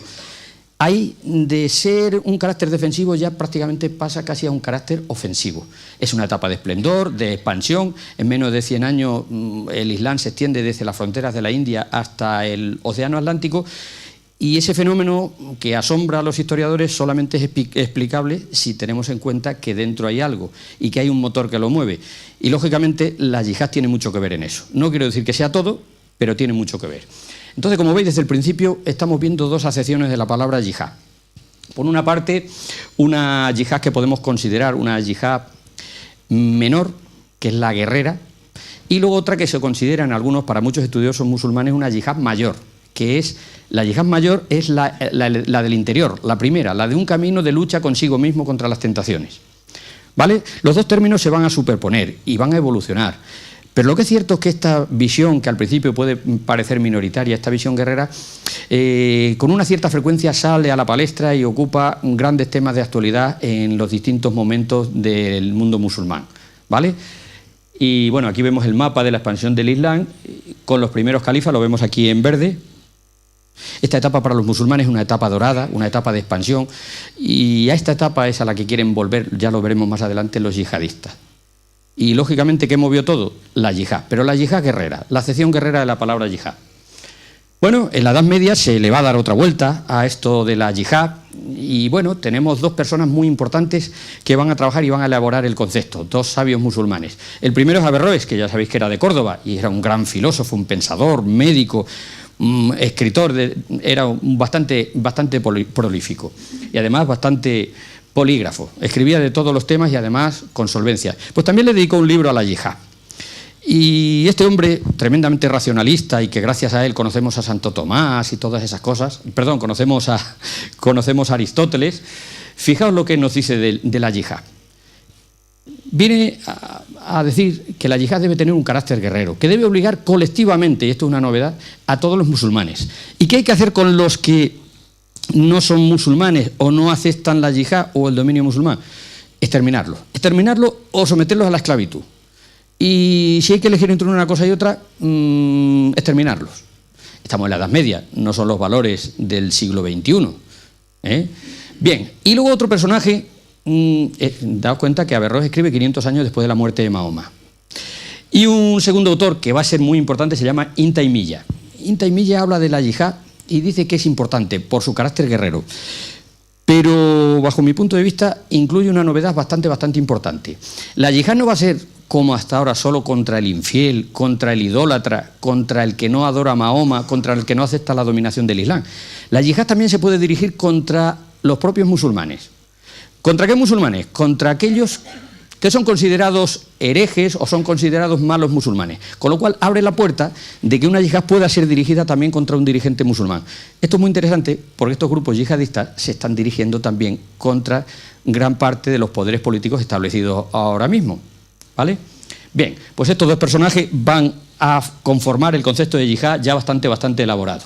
ahí de ser un carácter defensivo ya prácticamente pasa casi a un carácter ofensivo. Es una etapa de esplendor, de expansión. En menos de 100 años el Islam se extiende desde las fronteras de la India hasta el Océano Atlántico, y ese fenómeno que asombra a los historiadores solamente es explicable si tenemos en cuenta que dentro hay algo y que hay un motor que lo mueve. Y lógicamente la yihad tiene mucho que ver en eso. No quiero decir que sea todo, pero tiene mucho que ver. Entonces, como veis, desde el principio estamos viendo dos acepciones de la palabra yihad. Por una parte, una yihad que podemos considerar una yihad menor, que es la guerrera, y luego otra que se considera en algunos, para muchos estudiosos musulmanes, una yihad mayor, que es la yihad mayor, es la del interior, la primera, la de un camino de lucha consigo mismo contra las tentaciones. ¿Vale? Los dos términos se van a superponer y van a evolucionar. Pero lo que es cierto es que esta visión, que al principio puede parecer minoritaria, esta visión guerrera, con una cierta frecuencia sale a la palestra y ocupa grandes temas de actualidad en los distintos momentos del mundo musulmán. ¿Vale? Y bueno, aquí vemos el mapa de la expansión del Islam, con los primeros califas, lo vemos aquí en verde. Esta etapa para los musulmanes es una etapa dorada, una etapa de expansión, y a esta etapa es a la que quieren volver, ya lo veremos más adelante, los yihadistas. Y lógicamente, ¿qué movió todo? La yihad, pero la yihad guerrera, la acepción guerrera de la palabra yihad. Bueno, en la Edad Media se le va a dar otra vuelta a esto de la yihad, y bueno, tenemos dos personas muy importantes que van a trabajar y van a elaborar el concepto, dos sabios musulmanes. El primero es Averroes, que ya sabéis que era de Córdoba, y era un gran filósofo, un pensador, médico, escritor, era bastante prolífico, y además bastante polígrafo. Escribía de todos los temas y además con solvencia. Pues también le dedicó un libro a la yihad. Y este hombre, tremendamente racionalista, y que gracias a él conocemos a Santo Tomás y todas esas cosas, perdón, conocemos a Aristóteles, fijaos lo que nos dice de la yihad. Viene a decir que la yihad debe tener un carácter guerrero, que debe obligar colectivamente, y esto es una novedad, a todos los musulmanes. ¿Y qué hay que hacer con los que no son musulmanes o no aceptan la yihad o el dominio musulmán, exterminarlos. Exterminarlos o someterlos a la esclavitud. Y si hay que elegir entre una cosa y otra, exterminarlos. Estamos en la Edad Media, no son los valores del siglo XXI. Bien, y luego otro personaje, daos cuenta que Averroes escribe 500 años después de la muerte de Mahoma. Y un segundo autor que va a ser muy importante se llama Ibn Taymiyya. Ibn Taymiyya habla de la yihad y dice que es importante por su carácter guerrero. Pero bajo mi punto de vista incluye una novedad bastante importante. La yihad no va a ser como hasta ahora solo contra el infiel, contra el idólatra, contra el que no adora a Mahoma, contra el que no acepta la dominación del Islam. La yihad también se puede dirigir contra los propios musulmanes. ¿Contra qué musulmanes? Contra aquellos que son considerados herejes o son considerados malos musulmanes. Con lo cual abre la puerta de que una yihad pueda ser dirigida también contra un dirigente musulmán. Esto es muy interesante porque estos grupos yihadistas se están dirigiendo también contra gran parte de los poderes políticos establecidos ahora mismo. ¿Vale? Bien, pues estos dos personajes van a conformar el concepto de yihad ya bastante elaborado.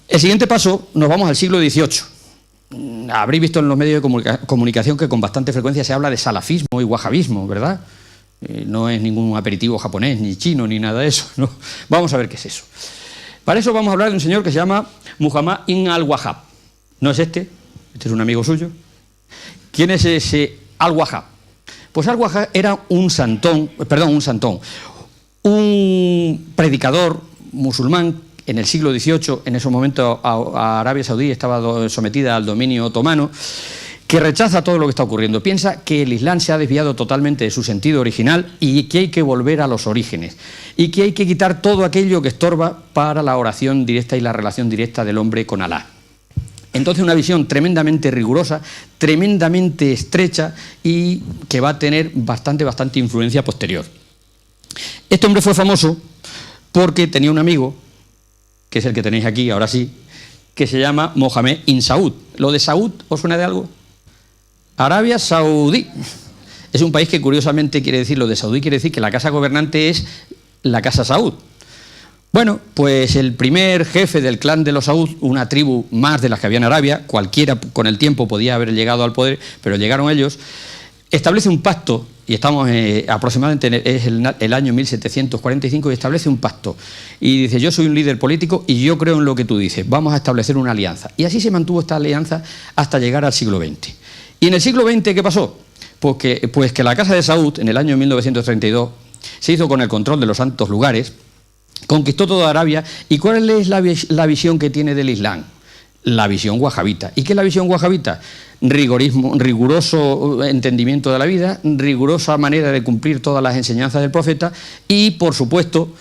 El siguiente paso, nos vamos al siglo XVIII. Habréis visto en los medios de comunicación que con bastante frecuencia se habla de salafismo y wahabismo, ¿verdad? No es ningún aperitivo japonés, ni chino, ni nada de eso, ¿no? Vamos a ver qué es eso. Para eso vamos a hablar de un señor que se llama Muhammad ibn al-Wahhab. ¿No es este? Este es un amigo suyo. ¿Quién es ese al-Wahhab? Pues al-Wahhab era un predicador musulmán. En el siglo XVIII, en ese momento, a Arabia Saudí estaba sometida al dominio otomano, que rechaza todo lo que está ocurriendo. Piensa que el Islam se ha desviado totalmente de su sentido original y que hay que volver a los orígenes. Y que hay que quitar todo aquello que estorba para la oración directa y la relación directa del hombre con Alá. Entonces una visión tremendamente rigurosa, tremendamente estrecha y que va a tener bastante influencia posterior. Este hombre fue famoso porque tenía un amigo, que es el que tenéis aquí, ahora sí, que se llama Mohamed ibn Saud. ¿Lo de Saud os suena de algo? Arabia Saudí. Es un país que curiosamente quiere decir, lo de Saudí quiere decir que la casa gobernante es la casa Saud. Bueno, pues el primer jefe del clan de los Saud, una tribu más de las que había en Arabia, cualquiera con el tiempo podía haber llegado al poder, pero llegaron ellos, establece un pacto, y estamos aproximadamente, es el año 1745, y establece un pacto. Y dice, yo soy un líder político y yo creo en lo que tú dices, vamos a establecer una alianza. Y así se mantuvo esta alianza hasta llegar al siglo XX. ¿Y en el siglo XX qué pasó? Pues que la casa de Saud, en el año 1932, se hizo con el control de los santos lugares, conquistó toda Arabia. ¿Y cuál es la visión que tiene del Islam? La visión wahabita. ¿Y qué es la visión wahabita? Riguroso entendimiento de la vida, rigurosa manera de cumplir todas las enseñanzas del profeta y, por supuesto,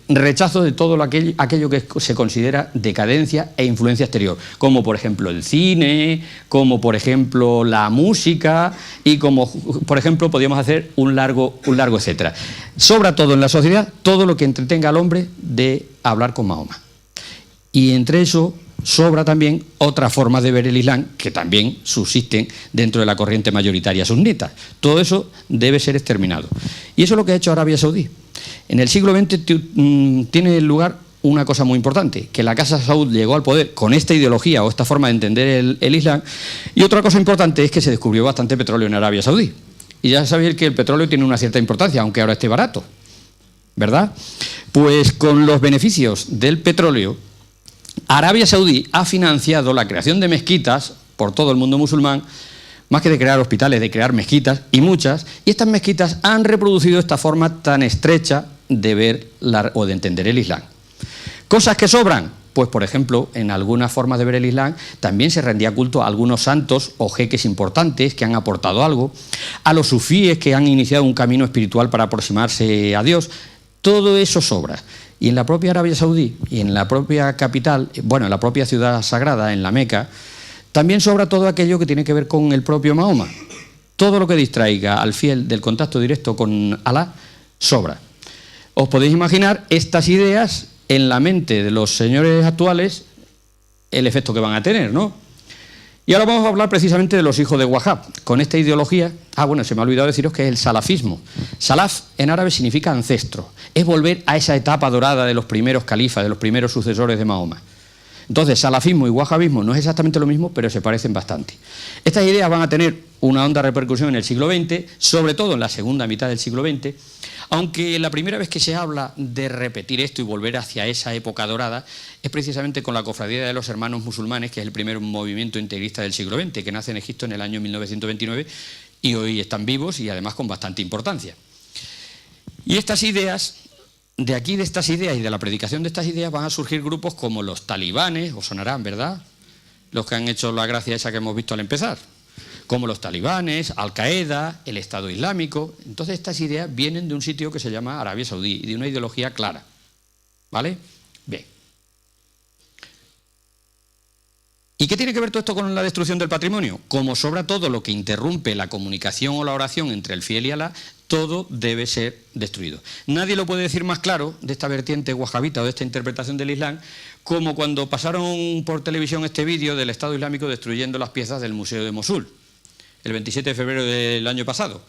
rechazo de todo aquello que se considera decadencia e influencia exterior, como por ejemplo el cine, como por ejemplo la música y como por ejemplo podríamos hacer un largo etcétera. Sobra todo en la sociedad, todo lo que entretenga al hombre de hablar con Mahoma. Y entre eso sobra también otras formas de ver el Islam que también subsisten dentro de la corriente mayoritaria sunita. Todo eso debe ser exterminado. Y eso es lo que ha hecho Arabia Saudí. En el siglo XX tiene lugar una cosa muy importante, que la Casa Saud llegó al poder con esta ideología o esta forma de entender el Islam, y otra cosa importante es que se descubrió bastante petróleo en Arabia Saudí. Y ya sabéis que el petróleo tiene una cierta importancia, aunque ahora esté barato, ¿verdad? Pues con los beneficios del petróleo, Arabia Saudí ha financiado la creación de mezquitas por todo el mundo musulmán, más que de crear hospitales, de crear mezquitas, y muchas, y estas mezquitas han reproducido esta forma tan estrecha de ver o de entender el Islam. ¿Cosas que sobran? Pues, por ejemplo, en algunas formas de ver el Islam también se rendía culto a algunos santos o jeques importantes que han aportado algo, a los sufíes que han iniciado un camino espiritual para aproximarse a Dios. Todo eso sobra. Y en la propia Arabia Saudí y en la propia capital, bueno, en la propia ciudad sagrada, en la Meca, también sobra todo aquello que tiene que ver con el propio Mahoma. Todo lo que distraiga al fiel del contacto directo con Alá, sobra. Os podéis imaginar estas ideas en la mente de los señores actuales, el efecto que van a tener, ¿no? Y ahora vamos a hablar precisamente de los hijos de Wahhab. Con esta ideología, bueno, se me ha olvidado deciros que es el salafismo. Salaf en árabe significa ancestro. Es volver a esa etapa dorada de los primeros califas, de los primeros sucesores de Mahoma. Entonces, salafismo y wahabismo no es exactamente lo mismo, pero se parecen bastante. Estas ideas van a tener una honda repercusión en el siglo XX, sobre todo en la segunda mitad del siglo XX, aunque la primera vez que se habla de repetir esto y volver hacia esa época dorada es precisamente con la Cofradía de los Hermanos Musulmanes, que es el primer movimiento integrista del siglo XX, que nace en Egipto en el año 1929 y hoy están vivos y además con bastante importancia. Y estas ideas, de aquí de estas ideas y de la predicación de estas ideas van a surgir grupos como los talibanes, os sonarán, ¿verdad? Los que han hecho la gracia esa que hemos visto al empezar, como los talibanes, Al-Qaeda, el Estado Islámico. Entonces estas ideas vienen de un sitio que se llama Arabia Saudí y de una ideología clara, ¿vale? Bien. ¿Y qué tiene que ver todo esto con la destrucción del patrimonio? Como sobra todo lo que interrumpe la comunicación o la oración entre el fiel y Alá, todo debe ser destruido. Nadie lo puede decir más claro de esta vertiente wahabita o de esta interpretación del Islam, como cuando pasaron por televisión este vídeo del Estado Islámico destruyendo las piezas del Museo de Mosul, el 27 de febrero del año pasado.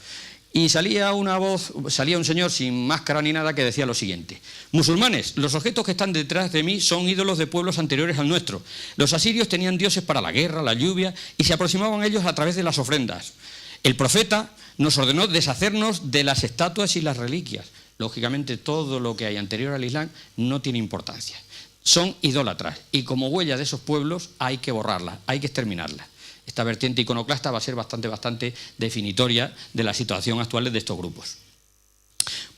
Y salía una voz, salía un señor sin máscara ni nada que decía lo siguiente: musulmanes, los objetos que están detrás de mí son ídolos de pueblos anteriores al nuestro. Los asirios tenían dioses para la guerra, la lluvia, y se aproximaban a ellos a través de las ofrendas. El profeta nos ordenó deshacernos de las estatuas y las reliquias. Lógicamente todo lo que hay anterior al Islam no tiene importancia. Son idólatras y como huella de esos pueblos hay que borrarlas, hay que exterminarlas. Esta vertiente iconoclasta va a ser bastante definitoria de la situación actual de estos grupos.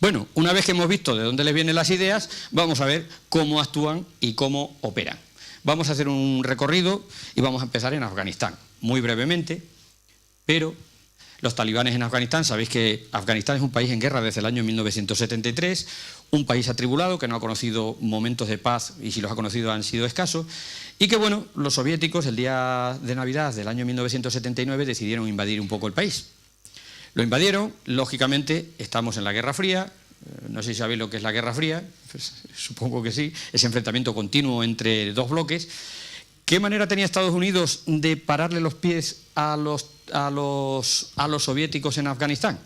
Bueno, una vez que hemos visto de dónde les vienen las ideas, vamos a ver cómo actúan y cómo operan. Vamos a hacer un recorrido y vamos a empezar en Afganistán, muy brevemente, pero los talibanes en Afganistán, sabéis que Afganistán es un país en guerra desde el año 1973, un país atribulado que no ha conocido momentos de paz y si los ha conocido han sido escasos, y que bueno, los soviéticos el día de Navidad del año 1979 decidieron invadir un poco el país. Lo invadieron, lógicamente estamos en la Guerra Fría, no sé si sabéis lo que es la Guerra Fría, pues, supongo que sí, ese enfrentamiento continuo entre dos bloques. ¿Qué manera tenía Estados Unidos de pararle los pies a los soviéticos en Afganistán?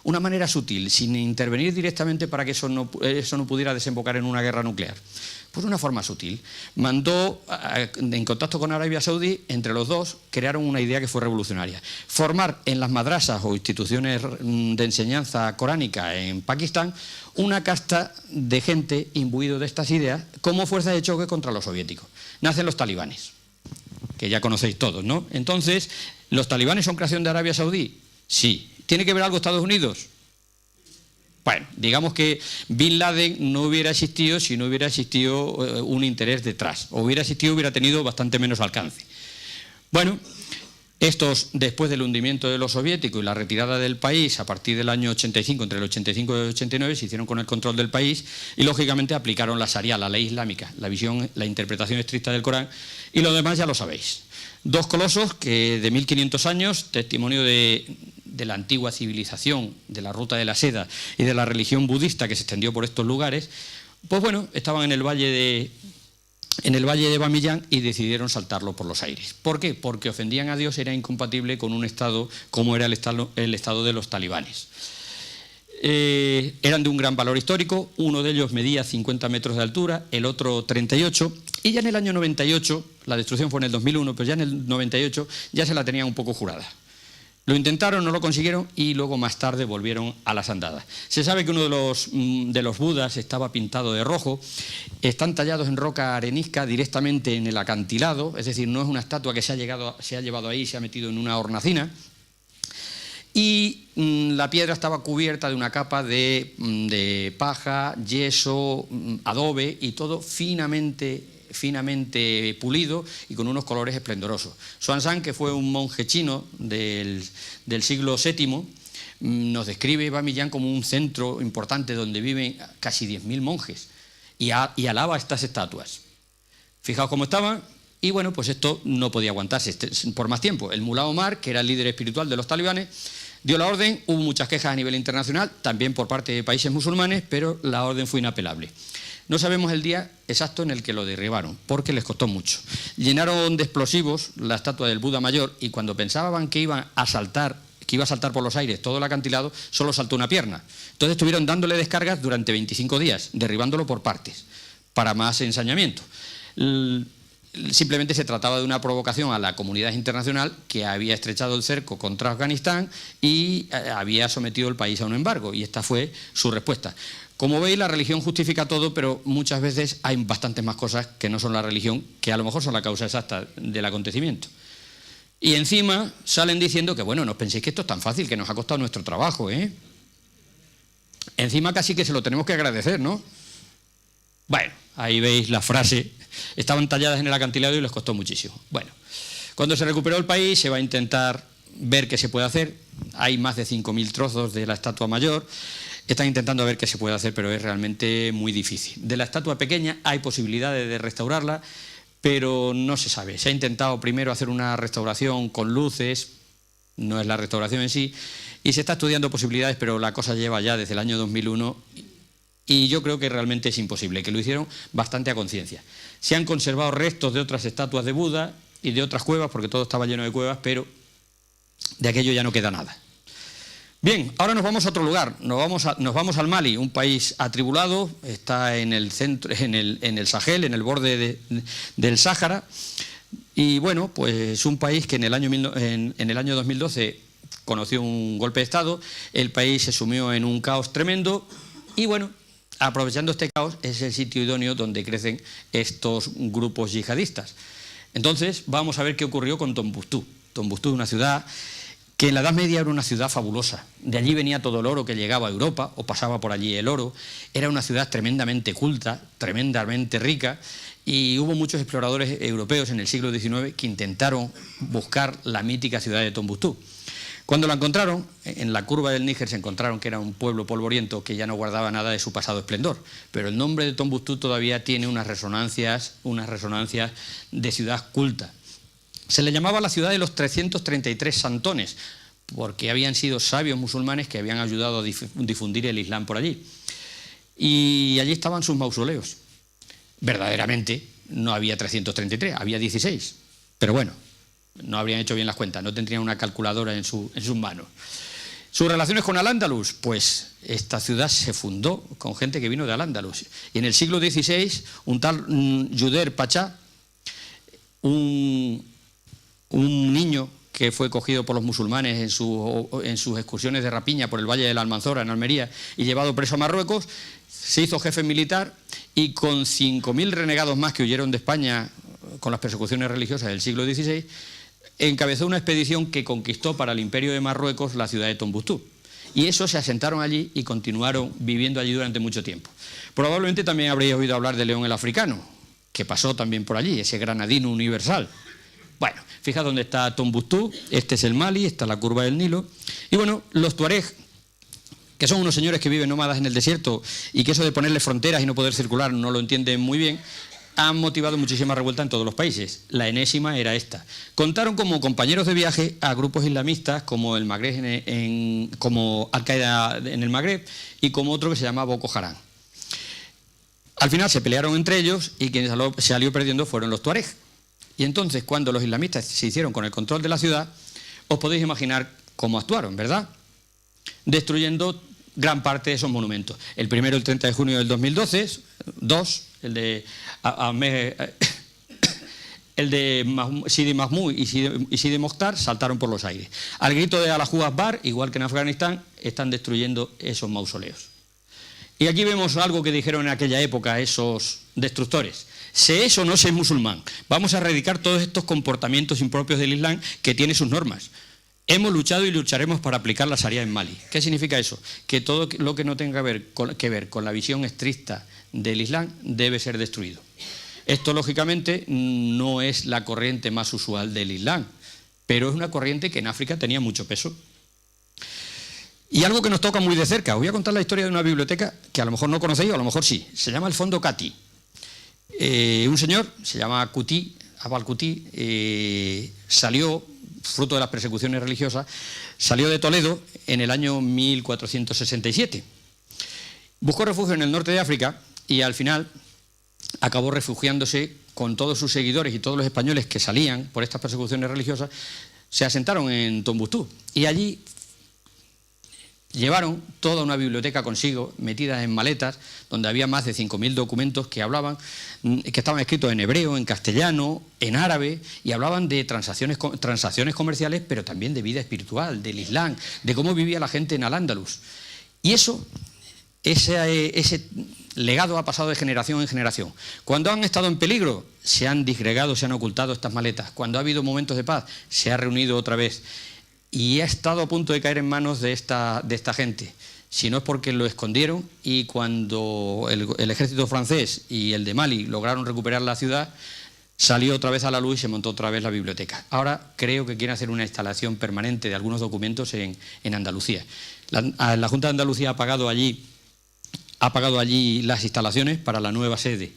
Una manera sutil, sin intervenir directamente para que eso no pudiera desembocar en una guerra nuclear. Pues una forma sutil. Mandó, en contacto con Arabia Saudí, entre los dos, crearon una idea que fue revolucionaria. Formar en las madrasas o instituciones de enseñanza coránica en Pakistán una casta de gente imbuido de estas ideas como fuerza de choque contra los soviéticos. Nacen los talibanes, que ya conocéis todos, ¿no? Entonces, ¿los talibanes son creación de Arabia Saudí? Sí. ¿Tiene que ver algo Estados Unidos? Bueno, digamos que Bin Laden no hubiera existido si no hubiera existido un interés detrás. O hubiera existido, hubiera tenido bastante menos alcance. Bueno, estos, después del hundimiento de los soviéticos y la retirada del país a partir del año 85, entre el 85 y el 89, se hicieron con el control del país y lógicamente aplicaron la Sharia, la ley islámica, la interpretación estricta del Corán, y lo demás ya lo sabéis. Dos colosos que de 1500 años, testimonio de la antigua civilización, de la ruta de la seda y de la religión budista que se extendió por estos lugares, pues bueno, estaban en el valle de Bamiyan y decidieron saltarlo por los aires. ¿Por qué? Porque ofendían a Dios, era incompatible con un estado como era el estado de los talibanes. Eran de un gran valor histórico, uno de ellos medía 50 metros de altura, el otro 38, y ya en el año 98, la destrucción fue en el 2001, pero ya en el 98 ya se la tenían un poco jurada. Lo intentaron, no lo consiguieron y luego más tarde volvieron a las andadas. Se sabe que uno de los budas estaba pintado de rojo, están tallados en roca arenisca directamente en el acantilado, es decir, no es una estatua que se ha llevado ahí y se ha metido en una hornacina. Y la piedra estaba cubierta de una capa de paja, yeso, adobe y todo finamente pulido y con unos colores esplendorosos. Xuanzang, que fue un monje chino del siglo VII, nos describe Bamiyan como un centro importante donde viven casi 10.000 monjes y alaba estas estatuas. Fijaos cómo estaban. Y bueno, pues esto no podía aguantarse por más tiempo. El Mulá Omar, que era el líder espiritual de los talibanes, dio la orden, hubo muchas quejas a nivel internacional, también por parte de países musulmanes, pero la orden fue inapelable. No sabemos el día exacto en el que lo derribaron, porque les costó mucho. Llenaron de explosivos la estatua del Buda Mayor y cuando pensaban que iba a saltar por los aires todo el acantilado, solo saltó una pierna. Entonces estuvieron dándole descargas durante 25 días, derribándolo por partes, para más ensañamiento. simplemente se trataba de una provocación a la comunidad internacional que había estrechado el cerco contra Afganistán y había sometido el país a un embargo, y esta fue su respuesta. Como veis, la religión justifica todo, pero muchas veces hay bastantes más cosas que no son la religión, que a lo mejor son la causa exacta del acontecimiento. Y encima salen diciendo que, bueno, no os penséis que esto es tan fácil, que nos ha costado nuestro trabajo, ¿eh? Encima casi que se lo tenemos que agradecer, ¿no? Bueno, ahí veis la frase. Estaban talladas en el acantilado y les costó muchísimo. Bueno, cuando se recuperó el país se va a intentar ver qué se puede hacer. Hay más de 5.000 trozos de la estatua mayor. Están intentando ver qué se puede hacer, pero es realmente muy difícil. De la estatua pequeña hay posibilidades de restaurarla, pero no se sabe. Se ha intentado primero hacer una restauración con luces, no es la restauración en sí, y se está estudiando posibilidades, pero la cosa lleva ya desde el año 2001 y yo creo que realmente es imposible, que lo hicieron bastante a conciencia. Se han conservado restos de otras estatuas de Buda y de otras cuevas, porque todo estaba lleno de cuevas, pero de aquello ya no queda nada. Bien, ahora nos vamos a otro lugar, nos vamos al Mali, un país atribulado, está en el centro, en el Sahel, en el borde del Sáhara, y bueno, pues un país que en el año 2012 conoció un golpe de Estado, el país se sumió en un caos tremendo, y bueno, aprovechando este caos es el sitio idóneo donde crecen estos grupos yihadistas. Entonces vamos a ver qué ocurrió con Tombuctú. Tombuctú es una ciudad que en la Edad Media era una ciudad fabulosa. De allí venía todo el oro que llegaba a Europa, o pasaba por allí el oro. Era una ciudad tremendamente culta, tremendamente rica, y hubo muchos exploradores europeos en el siglo XIX que intentaron buscar la mítica ciudad de Tombuctú. Cuando la encontraron, en la curva del Níger se encontraron que era un pueblo polvoriento que ya no guardaba nada de su pasado esplendor, pero el nombre de Tombuctú todavía tiene unas resonancias de ciudad culta. Se le llamaba la ciudad de los 333 santones, porque habían sido sabios musulmanes que habían ayudado a difundir el Islam por allí. Y allí estaban sus mausoleos. Verdaderamente no había 333, había 16. Pero bueno, no habrían hecho bien las cuentas, no tendrían una calculadora en sus manos. ¿Sus relaciones con Al-Ándalus? Pues esta ciudad se fundó con gente que vino de Al-Ándalus. Y en el siglo XVI, un tal Yuder Pachá, un niño que fue cogido por los musulmanes en sus excursiones de rapiña por el Valle de la Almanzora, en Almería, y llevado preso a Marruecos, se hizo jefe militar y con 5.000 renegados más que huyeron de España con las persecuciones religiosas del siglo XVI, encabezó una expedición que conquistó para el Imperio de Marruecos la ciudad de Tombuctú. Y esos se asentaron allí y continuaron viviendo allí durante mucho tiempo. Probablemente también habréis oído hablar de León el Africano, que pasó también por allí, ese granadino universal. Bueno, fijaos dónde está Tombuctú, este es el Mali, está la curva del Nilo. Y bueno, los tuareg, que son unos señores que viven nómadas en el desierto y que eso de ponerle fronteras y no poder circular no lo entienden muy bien, han motivado muchísima revuelta en todos los países. La enésima era esta. Contaron como compañeros de viaje a grupos islamistas como el Magreb, como Al-Qaeda en el Magreb y como otro que se llama Boko Haram. Al final se pelearon entre ellos y quien salió perdiendo fueron los tuareg. Y entonces, cuando los islamistas se hicieron con el control de la ciudad, os podéis imaginar cómo actuaron, ¿verdad? Destruyendo gran parte de esos monumentos. El primero, el 30 de junio del 2012, el de Sidi Mahmoud y Sidi Mokhtar saltaron por los aires. Al grito de Allahu Akbar, igual que en Afganistán, están destruyendo esos mausoleos. Y aquí vemos algo que dijeron en aquella época esos destructores. Sé eso, no sé musulmán. Vamos a erradicar todos estos comportamientos impropios del Islam que tiene sus normas. Hemos luchado y lucharemos para aplicar la Sharia en Mali. ¿Qué significa eso? Que todo lo que no tenga que ver con la visión estricta del Islam debe ser destruido. Esto, lógicamente, no es la corriente más usual del Islam, pero es una corriente que en África tenía mucho peso. Y algo que nos toca muy de cerca. Os voy a contar la historia de una biblioteca que a lo mejor no conocéis o a lo mejor sí. Se llama el Fondo Cati. Un señor, se llama Kuti, Abal Kuti, salió, fruto de las persecuciones religiosas, salió de Toledo en el año 1467. Buscó refugio en el norte de África y al final acabó refugiándose con todos sus seguidores y todos los españoles que salían por estas persecuciones religiosas, se asentaron en Tombuctú y allí Llevaron toda una biblioteca consigo, metidas en maletas, donde había más de 5.000 documentos que estaban escritos en hebreo, en castellano, en árabe, y hablaban de transacciones comerciales, pero también de vida espiritual, del Islam, de cómo vivía la gente en Al-Ándalus. Y ese legado ha pasado de generación en generación. Cuando han estado en peligro, se han disgregado, se han ocultado estas maletas. Cuando ha habido momentos de paz, se ha reunido otra vez. Y ha estado a punto de caer en manos de esta gente. Si no es porque lo escondieron, y cuando el ejército francés y el de Mali lograron recuperar la ciudad, salió otra vez a la luz y se montó otra vez la biblioteca. Ahora creo que quieren hacer una instalación permanente de algunos documentos en Andalucía. La Junta de Andalucía ha pagado allí las instalaciones para la nueva sede.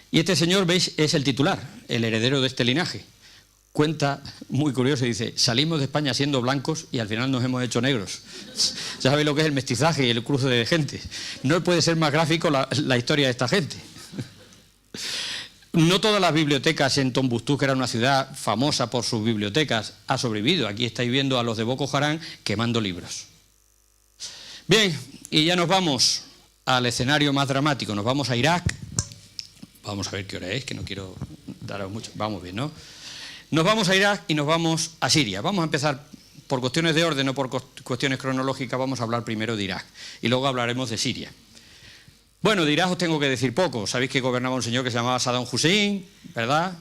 Y este señor, veis, es el titular, el heredero de este linaje. Cuenta, muy curioso, dice: salimos de España siendo blancos y al final nos hemos hecho negros. Ya sabéis lo que es el mestizaje y el cruce de gente. No puede ser más gráfico la historia de esta gente. No todas las bibliotecas en Tombuctú, que era una ciudad famosa por sus bibliotecas, ha sobrevivido. Aquí estáis viendo a los de Boko Haram quemando libros. Bien, y ya nos vamos al escenario más dramático. Nos vamos a Irak. Vamos a ver qué hora es, que no quiero daros mucho. Vamos bien, ¿no? Nos vamos a Irak y nos vamos a Siria. Vamos a empezar por cuestiones de orden, no por cuestiones cronológicas. Vamos a hablar primero de Irak y luego hablaremos de Siria. Bueno, de Irak os tengo que decir poco. Sabéis que gobernaba un señor que se llamaba Saddam Hussein, ¿verdad?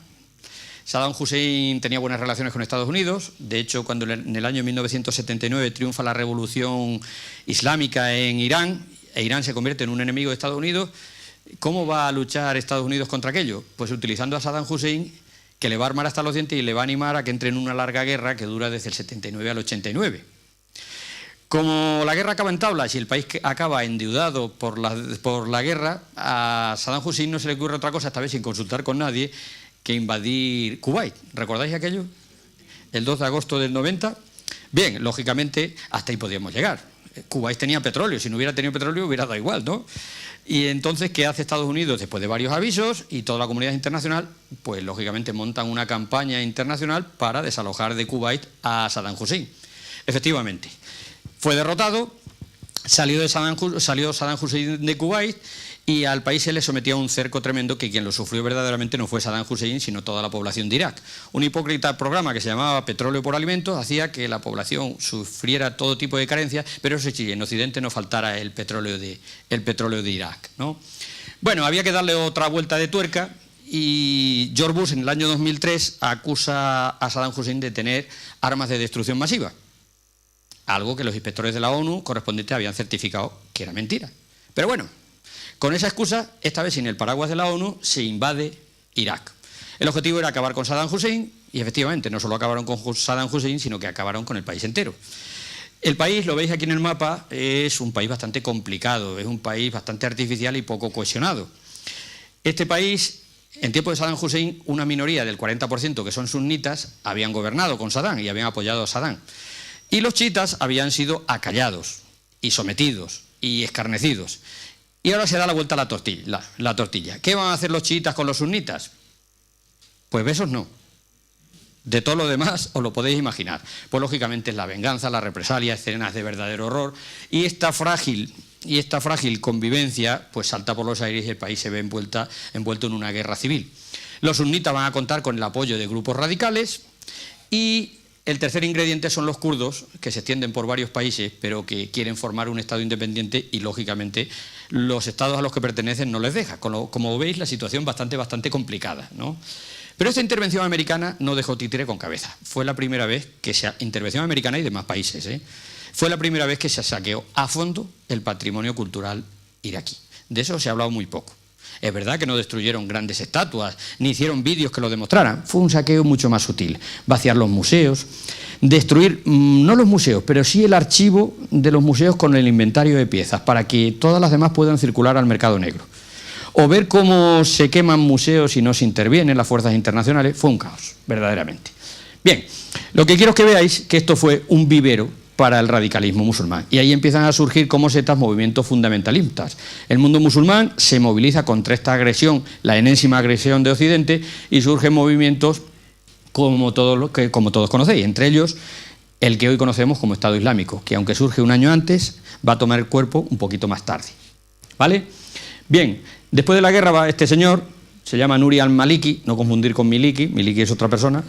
Saddam Hussein tenía buenas relaciones con Estados Unidos. De hecho, cuando en el año 1979 triunfa la revolución islámica en Irán, e Irán se convierte en un enemigo de Estados Unidos, ¿cómo va a luchar Estados Unidos contra aquello? Pues utilizando a Saddam Hussein, que le va a armar hasta los dientes y le va a animar a que entre en una larga guerra que dura desde el 79 al 89. Como la guerra acaba en tablas y el país acaba endeudado por la guerra, a Saddam Hussein no se le ocurre otra cosa, esta vez sin consultar con nadie, que invadir Kuwait. ¿Recordáis aquello? El 2 de agosto del 90. Bien, lógicamente hasta ahí podíamos llegar. Kuwait tenía petróleo, si no hubiera tenido petróleo hubiera dado igual, ¿no? Y entonces, ¿qué hace Estados Unidos después de varios avisos? Y toda la comunidad internacional, pues lógicamente montan una campaña internacional para desalojar de Kuwait a Saddam Hussein. Efectivamente, fue derrotado, salió Saddam Hussein de Kuwait, y al país se le sometía a un cerco tremendo que quien lo sufrió verdaderamente no fue Saddam Hussein, sino toda la población de Irak. Un hipócrita programa que se llamaba Petróleo por Alimentos hacía que la población sufriera todo tipo de carencias, pero eso sí, en Occidente no faltara el petróleo de Irak, ¿no? Bueno, había que darle otra vuelta de tuerca, y George Bush en el año 2003 acusa a Saddam Hussein de tener armas de destrucción masiva, algo que los inspectores de la ONU correspondientes habían certificado que era mentira. Pero bueno, con esa excusa, esta vez sin el paraguas de la ONU, se invade Irak. El objetivo era acabar con Saddam Hussein, y efectivamente no solo acabaron con Saddam Hussein, sino que acabaron con el país entero. El país, lo veis aquí en el mapa, es un país bastante complicado, es un país bastante artificial y poco cohesionado. Este país, en tiempo de Saddam Hussein, una minoría del 40%, que son sunitas, habían gobernado con Saddam y habían apoyado a Saddam. Y los chiitas habían sido acallados y sometidos y escarnecidos. Y ahora se da la vuelta a la tortilla. ¿Qué van a hacer los chiitas con los sunitas? Pues besos no. De todo lo demás os lo podéis imaginar. Pues lógicamente es la venganza, la represalia, escenas de verdadero horror. Y esta frágil convivencia pues salta por los aires y el país se ve envuelto en una guerra civil. Los sunitas van a contar con el apoyo de grupos radicales, y el tercer ingrediente son los kurdos, que se extienden por varios países, pero que quieren formar un Estado independiente, y lógicamente los estados a los que pertenecen no les deja. Como veis, la situación bastante complicada, ¿no? Pero esta intervención americana no dejó títere con cabeza. Fue la primera vez que intervención americana y demás países, fue la primera vez que se saqueó a fondo el patrimonio cultural iraquí. De eso se ha hablado muy poco. Es verdad que no destruyeron grandes estatuas, ni hicieron vídeos que lo demostraran. Fue un saqueo mucho más sutil. Vaciar los museos, destruir, no los museos, pero sí el archivo de los museos con el inventario de piezas, para que todas las demás puedan circular al mercado negro. O ver cómo se queman museos y no se intervienen las fuerzas internacionales. Fue un caos, verdaderamente. Bien, lo que quiero es que veáis que esto fue un vivero para el radicalismo musulmán. Y ahí empiezan a surgir como setas movimientos fundamentalistas. El mundo musulmán se moviliza contra esta agresión, la enésima agresión de Occidente, y surgen movimientos como todos conocéis, entre ellos el que hoy conocemos como Estado Islámico, que aunque surge un año antes, va a tomar el cuerpo un poquito más tarde. ¿Vale? Bien, después de la guerra va este señor, se llama Nuri al-Maliki, no confundir con Miliki, Miliki es otra persona.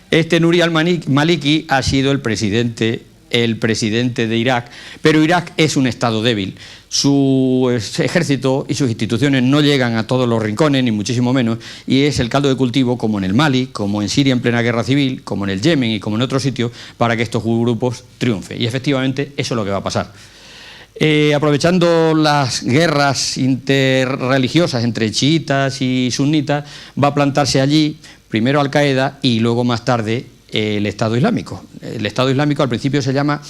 Este Nuri al-Maliki ha sido el presidente de Irak, pero Irak es un estado débil. Su ejército y sus instituciones no llegan a todos los rincones, ni muchísimo menos, y es el caldo de cultivo, como en el Mali, como en Siria en plena guerra civil, como en el Yemen y como en otros sitios, para que estos grupos triunfen. Y efectivamente eso es lo que va a pasar. Aprovechando las guerras interreligiosas entre chiitas y sunitas, va a plantarse allí primero Al-Qaeda y luego más tarde el Estado Islámico. El Estado Islámico al principio se llama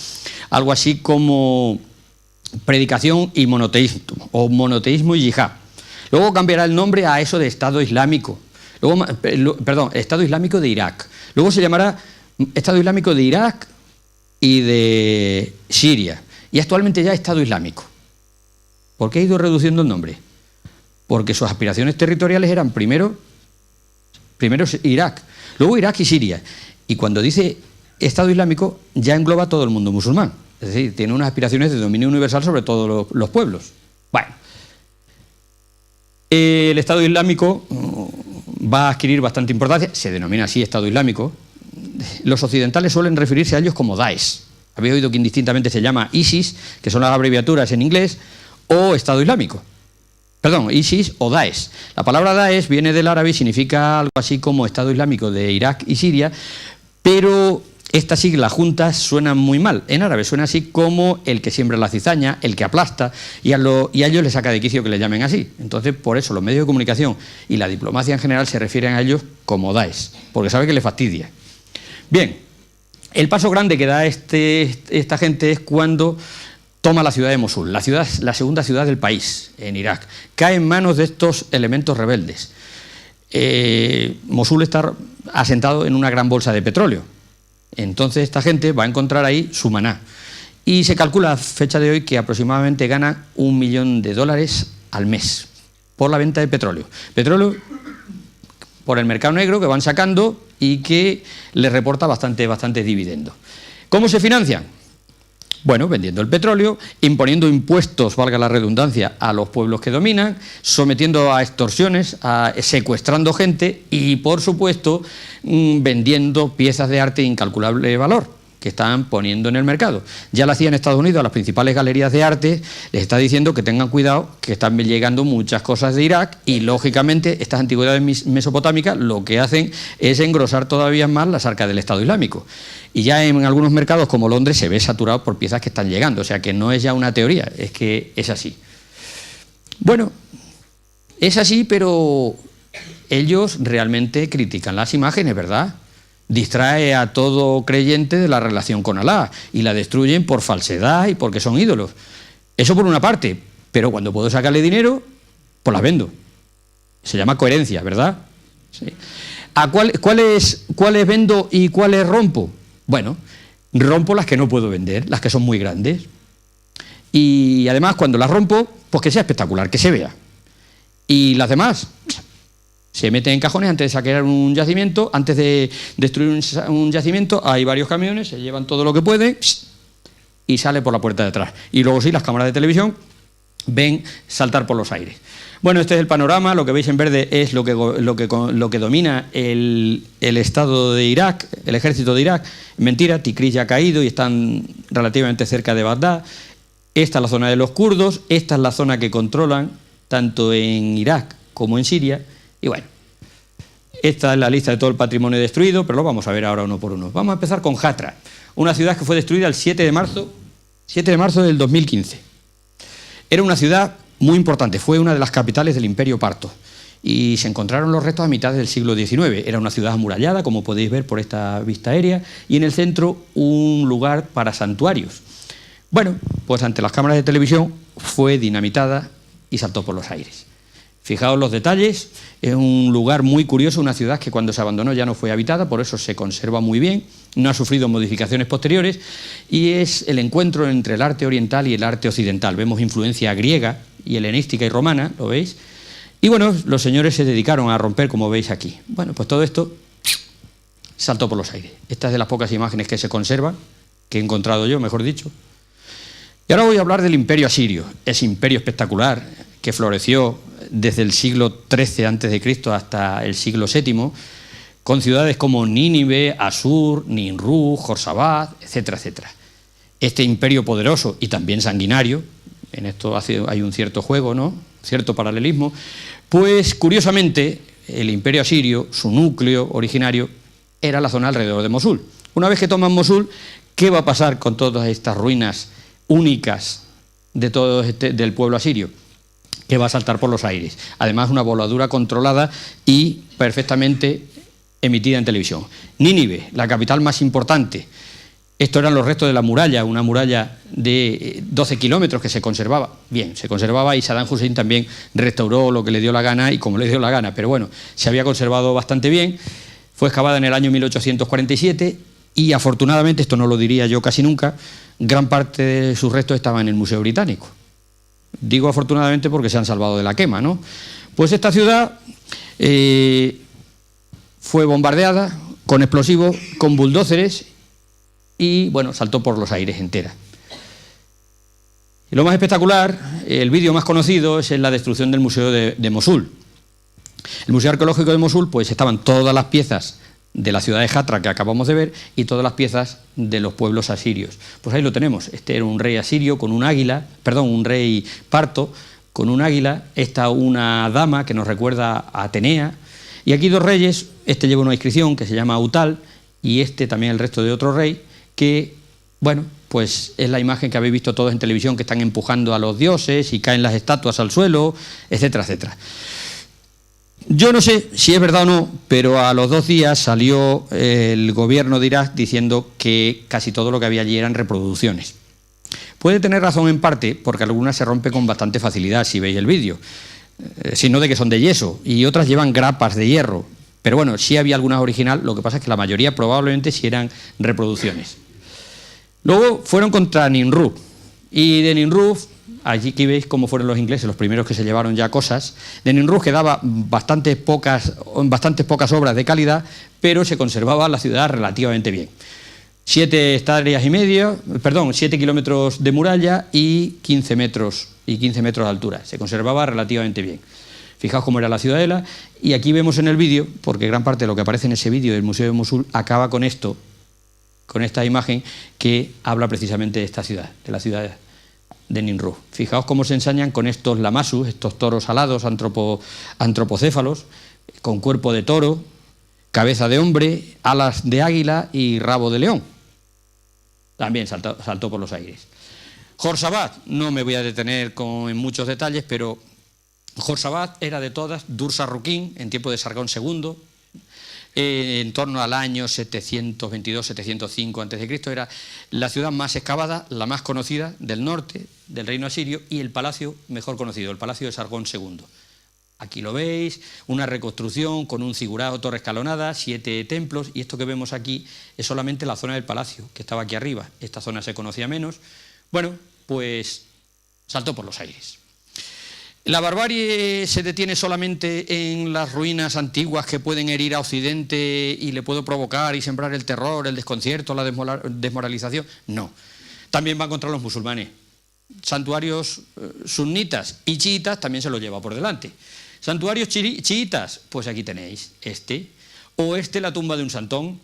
algo así como predicación y monoteísmo, o monoteísmo y yihad. Luego cambiará el nombre a eso de Estado Islámico. Luego, perdón, Estado Islámico de Irak. Luego se llamará Estado Islámico de Irak y de Siria. Y actualmente ya Estado Islámico. ¿Por qué ha ido reduciendo el nombre? Porque sus aspiraciones territoriales eran primero Irak, luego Irak y Siria. Y cuando dice Estado Islámico ya engloba a todo el mundo musulmán. Es decir, tiene unas aspiraciones de dominio universal sobre todos los pueblos. Bueno, el Estado Islámico va a adquirir bastante importancia, se denomina así Estado Islámico. Los occidentales suelen referirse a ellos como Daesh. Habéis oído que indistintamente se llama ISIS, que son las abreviaturas en inglés, o Estado Islámico. Perdón, ISIS o Daesh. La palabra Daesh viene del árabe y significa algo así como Estado Islámico de Irak y Siria, pero estas siglas juntas suenan muy mal. En árabe suena así como el que siembra la cizaña, el que aplasta, y a ellos les saca de quicio que le llamen así. Entonces, por eso los medios de comunicación y la diplomacia en general se refieren a ellos como Daesh, porque sabe que les fastidia. Bien, el paso grande que da esta gente es cuando toma la ciudad de Mosul, la segunda ciudad del país, en Irak. Cae en manos de estos elementos rebeldes. Mosul está asentado en una gran bolsa de petróleo. Entonces esta gente va a encontrar ahí su maná. Y se calcula a fecha de hoy que aproximadamente ganan $1 millón al mes por la venta de petróleo. Petróleo por el mercado negro que van sacando y que les reporta bastante dividendo. ¿Cómo se financian? Bueno, vendiendo el petróleo, imponiendo impuestos, valga la redundancia, a los pueblos que dominan, sometiendo a extorsiones, secuestrando gente y, por supuesto, vendiendo piezas de arte de incalculable valor que están poniendo en el mercado. Ya lo hacía en Estados Unidos, a las principales galerías de arte, les está diciendo que tengan cuidado, que están llegando muchas cosas de Irak y, lógicamente, estas antigüedades mesopotámicas lo que hacen es engrosar todavía más las arcas del Estado Islámico. Y ya en algunos mercados como Londres se ve saturado por piezas que están llegando, o sea que no es ya una teoría, es que es así. Bueno, es así, pero ellos realmente critican las imágenes, ¿verdad? Distrae a todo creyente de la relación con Alá y la destruyen por falsedad y porque son ídolos. Eso por una parte, pero cuando puedo sacarle dinero, pues las vendo. Se llama coherencia, ¿verdad? Sí. ¿A cuáles vendo y cuáles rompo? Bueno, rompo las que no puedo vender, las que son muy grandes. Y además, cuando las rompo, pues que sea espectacular, que se vea. Y las demás se meten en cajones antes de saquear un yacimiento, antes de destruir un yacimiento, hay varios camiones, se llevan todo lo que pueden y sale por la puerta de atrás. Y luego sí, las cámaras de televisión ven saltar por los aires. Bueno, este es el panorama, lo que veis en verde es lo que domina el Estado de Irak, el ejército de Irak. Mentira, Tikrit ya ha caído y están relativamente cerca de Bagdad. Esta es la zona de los kurdos, esta es la zona que controlan tanto en Irak como en Siria. Y bueno, esta es la lista de todo el patrimonio destruido, pero lo vamos a ver ahora uno por uno. Vamos a empezar con Hatra, una ciudad que fue destruida el 7 de marzo del 2015. Era una ciudad muy importante, fue una de las capitales del Imperio Parto y se encontraron los restos a mitad del siglo XIX. Era una ciudad amurallada, como podéis ver por esta vista aérea, y en el centro un lugar para santuarios. Bueno, pues ante las cámaras de televisión fue dinamitada y saltó por los aires. Fijaos los detalles, es un lugar muy curioso, una ciudad que cuando se abandonó ya no fue habitada, por eso se conserva muy bien, no ha sufrido modificaciones posteriores y es el encuentro entre el arte oriental y el arte occidental. Vemos influencia griega y helenística y romana, ¿lo veis? Y bueno, los señores se dedicaron a romper, como veis aquí. Bueno, pues todo esto saltó por los aires. Esta es de las pocas imágenes que se conservan, que he encontrado yo, mejor dicho. Y ahora voy a hablar del imperio asirio, ese imperio espectacular que floreció desde el siglo XIII a.C. hasta el siglo VII, con ciudades como Nínive, Asur, Ninrú, Jorsabad, etcétera, etcétera. Este imperio poderoso y también sanguinario, en esto hay un cierto juego, ¿no?, cierto paralelismo, pues curiosamente el imperio asirio, su núcleo originario, era la zona alrededor de Mosul. Una vez que toman Mosul, ¿qué va a pasar con todas estas ruinas únicas de todo del pueblo asirio? Que va a saltar por los aires. Además, una voladura controlada y perfectamente emitida en televisión. Nínive, la capital más importante. Estos eran los restos de la muralla, una muralla de 12 kilómetros que se conservaba. Bien, se conservaba y Saddam Hussein también restauró lo que le dio la gana y como le dio la gana, pero bueno, se había conservado bastante bien. Fue excavada en el año 1847 y afortunadamente, esto no lo diría yo casi nunca, gran parte de sus restos estaban en el Museo Británico. Digo afortunadamente porque se han salvado de la quema, ¿no? Pues esta ciudad fue bombardeada con explosivos, con bulldóceres y, bueno, saltó por los aires entera. Y lo más espectacular, el vídeo más conocido, es la destrucción del Museo de Mosul. El Museo Arqueológico de Mosul, pues estaban todas las piezas de la ciudad de Hatra que acabamos de ver y todas las piezas de los pueblos asirios. Pues ahí lo tenemos. Este era un rey asirio con un águila, perdón, un rey parto con un águila. Esta una dama que nos recuerda a Atenea. Y aquí dos reyes. Este lleva una inscripción que se llama Autal y este también el resto de otro rey que, bueno, pues es la imagen que habéis visto todos en televisión, que están empujando a los dioses y caen las estatuas al suelo, etcétera, etcétera. Yo no sé si es verdad o no, pero a los 2 días salió el gobierno de Irak diciendo que casi todo lo que había allí eran reproducciones. Puede tener razón en parte, porque algunas se rompen con bastante facilidad, si veis el vídeo, sino de que son de yeso, y otras llevan grapas de hierro. Pero bueno, sí había algunas original, lo que pasa es que la mayoría probablemente sí eran reproducciones. Luego fueron contra Ninrú, y de Ninrú, allí aquí veis cómo fueron los ingleses los primeros que se llevaron ya cosas. De Ninrú quedaba bastantes pocas obras de calidad, pero se conservaba la ciudad relativamente bien. 7 kilómetros de muralla y 15 metros de altura. Se conservaba relativamente bien. Fijaos cómo era la ciudadela, y aquí vemos en el vídeo, porque gran parte de lo que aparece en ese vídeo del Museo de Mosul acaba con esto, con esta imagen que habla precisamente de esta ciudad, de la ciudad de Ninrú. Fijaos cómo se ensañan con estos lamasus, estos toros alados, antropocéfalos, con cuerpo de toro, cabeza de hombre, alas de águila y rabo de león. También saltó por los aires. Jorsabad, no me voy a detener en muchos detalles, pero Jorsabad era de todas Dursa Rukin, en tiempo de Sargón II, en torno al año 722-705 a.C. Era la ciudad más excavada, la más conocida del norte del reino asirio, y el palacio mejor conocido, el palacio de Sargón II. Aquí lo veis, una reconstrucción con un figurado, torre escalonada, 7 templos, y esto que vemos aquí es solamente la zona del palacio, que estaba aquí arriba. Esta zona se conocía menos. Bueno, pues saltó por los aires. La barbarie se detiene solamente en las ruinas antiguas que pueden herir a Occidente y le puede provocar y sembrar el terror, el desconcierto, la desmoralización. No. También va contra los musulmanes. Santuarios sunnitas y chiitas también se lo lleva por delante. Santuarios chiitas, pues aquí tenéis la tumba de un santón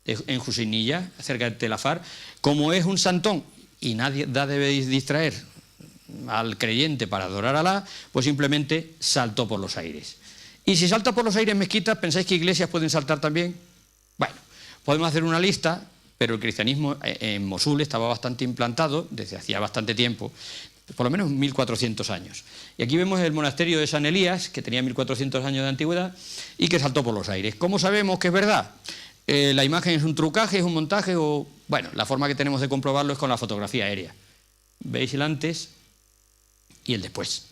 en Husainiyya, cerca de Tel Afar. Como es un santón y nadie debe distraer al creyente para adorar a Alá, pues simplemente saltó por los aires. Y si salta por los aires mezquitas, ¿pensáis que iglesias pueden saltar también? Bueno, podemos hacer una lista, pero el cristianismo en Mosul estaba bastante implantado desde hacía bastante tiempo, por lo menos 1400 años. Y aquí vemos el monasterio de San Elías, que tenía 1400 años de antigüedad y que saltó por los aires. ¿Cómo sabemos que es verdad? La imagen es un trucaje, es un montaje, o bueno, la forma que tenemos de comprobarlo es con la fotografía aérea. ¿Veis el antes y el después?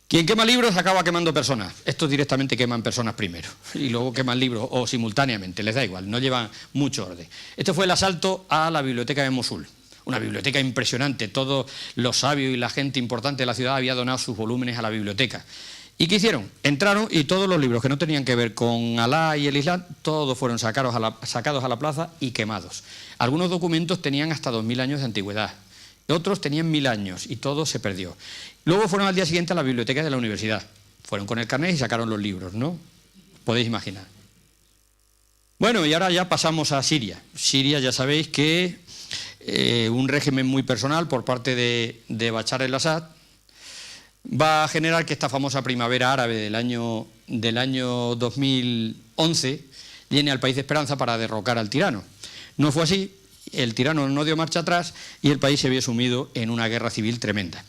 Quien quema libros acaba quemando personas. Estos directamente queman personas primero y luego queman libros, o simultáneamente, les da igual, no llevan mucho orden. Este fue el asalto a la biblioteca de Mosul. Una biblioteca impresionante, todos los sabios y la gente importante de la ciudad había donado sus volúmenes a la biblioteca. ¿Y qué hicieron? Entraron y todos los libros que no tenían que ver con Alá y el Islam, todos fueron sacados a la plaza y quemados. Algunos documentos tenían hasta 2000 años de antigüedad, otros tenían 1000 años y todo se perdió. Luego fueron al día siguiente a la biblioteca de la universidad. Fueron con el carnet y sacaron los libros, ¿no? Podéis imaginar. Bueno, y ahora ya pasamos a Siria. Siria, ya sabéis que un régimen muy personal por parte de Bachar el-Assad va a generar que esta famosa primavera árabe del año 2011 llene al país de esperanza para derrocar al tirano. No fue así, el tirano no dio marcha atrás y el país se vio sumido en una guerra civil tremenda.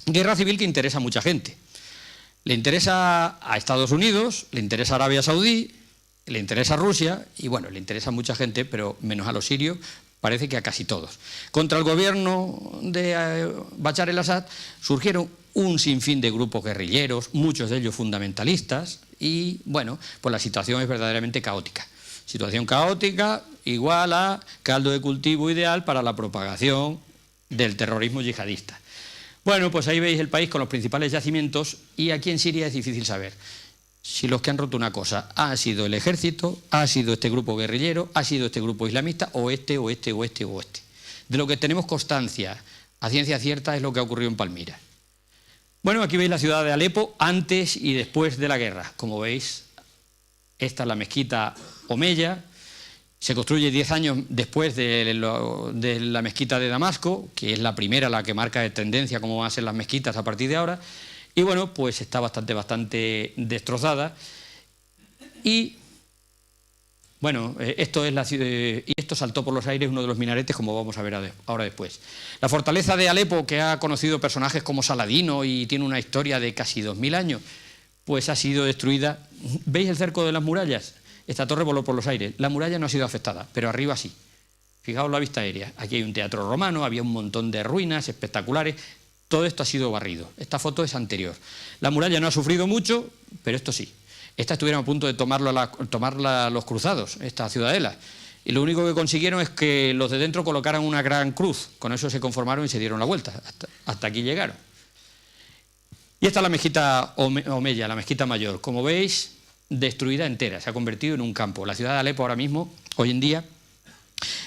Guerra civil que interesa a mucha gente. Le interesa a Estados Unidos, le interesa a Arabia Saudí, le interesa a Rusia y bueno, le interesa a mucha gente, pero menos a los sirios, parece que a casi todos. Contra el gobierno de Bachar el-Assad surgieron un sinfín de grupos guerrilleros, muchos de ellos fundamentalistas, y bueno, pues la situación es verdaderamente caótica. Situación caótica igual a caldo de cultivo ideal para la propagación del terrorismo yihadista. Bueno, pues ahí veis el país con los principales yacimientos y aquí en Siria es difícil saber si los que han roto una cosa ha sido el ejército, ha sido este grupo guerrillero, ha sido este grupo islamista o este. De lo que tenemos constancia a ciencia cierta es lo que ha ocurrido en Palmira. Bueno, aquí veis la ciudad de Alepo antes y después de la guerra. Como veis, esta es la mezquita Omeya. Se construye 10 años después de la mezquita de Damasco, que es la primera, la que marca de tendencia cómo van a ser las mezquitas a partir de ahora. Y bueno, pues está bastante destrozada. Y bueno, esto saltó por los aires uno de los minaretes, como vamos a ver ahora después. La fortaleza de Alepo, que ha conocido personajes como Saladino y tiene una historia de casi 2000 años, pues ha sido destruida. ¿Veis el cerco de las murallas? Esta torre voló por los aires. La muralla no ha sido afectada, pero arriba sí. Fijaos la vista aérea. Aquí hay un teatro romano, había un montón de ruinas espectaculares. Todo esto ha sido barrido. Esta foto es anterior. La muralla no ha sufrido mucho, pero esto sí. Esta estuvieron a punto de tomarla los cruzados, esta ciudadela. Y lo único que consiguieron es que los de dentro colocaran una gran cruz. Con eso se conformaron y se dieron la vuelta. Hasta aquí llegaron. Y esta es la mezquita Omeya, la mezquita mayor. Como veis, destruida entera. Se ha convertido en un campo. La ciudad de Alepo ahora mismo, hoy en día,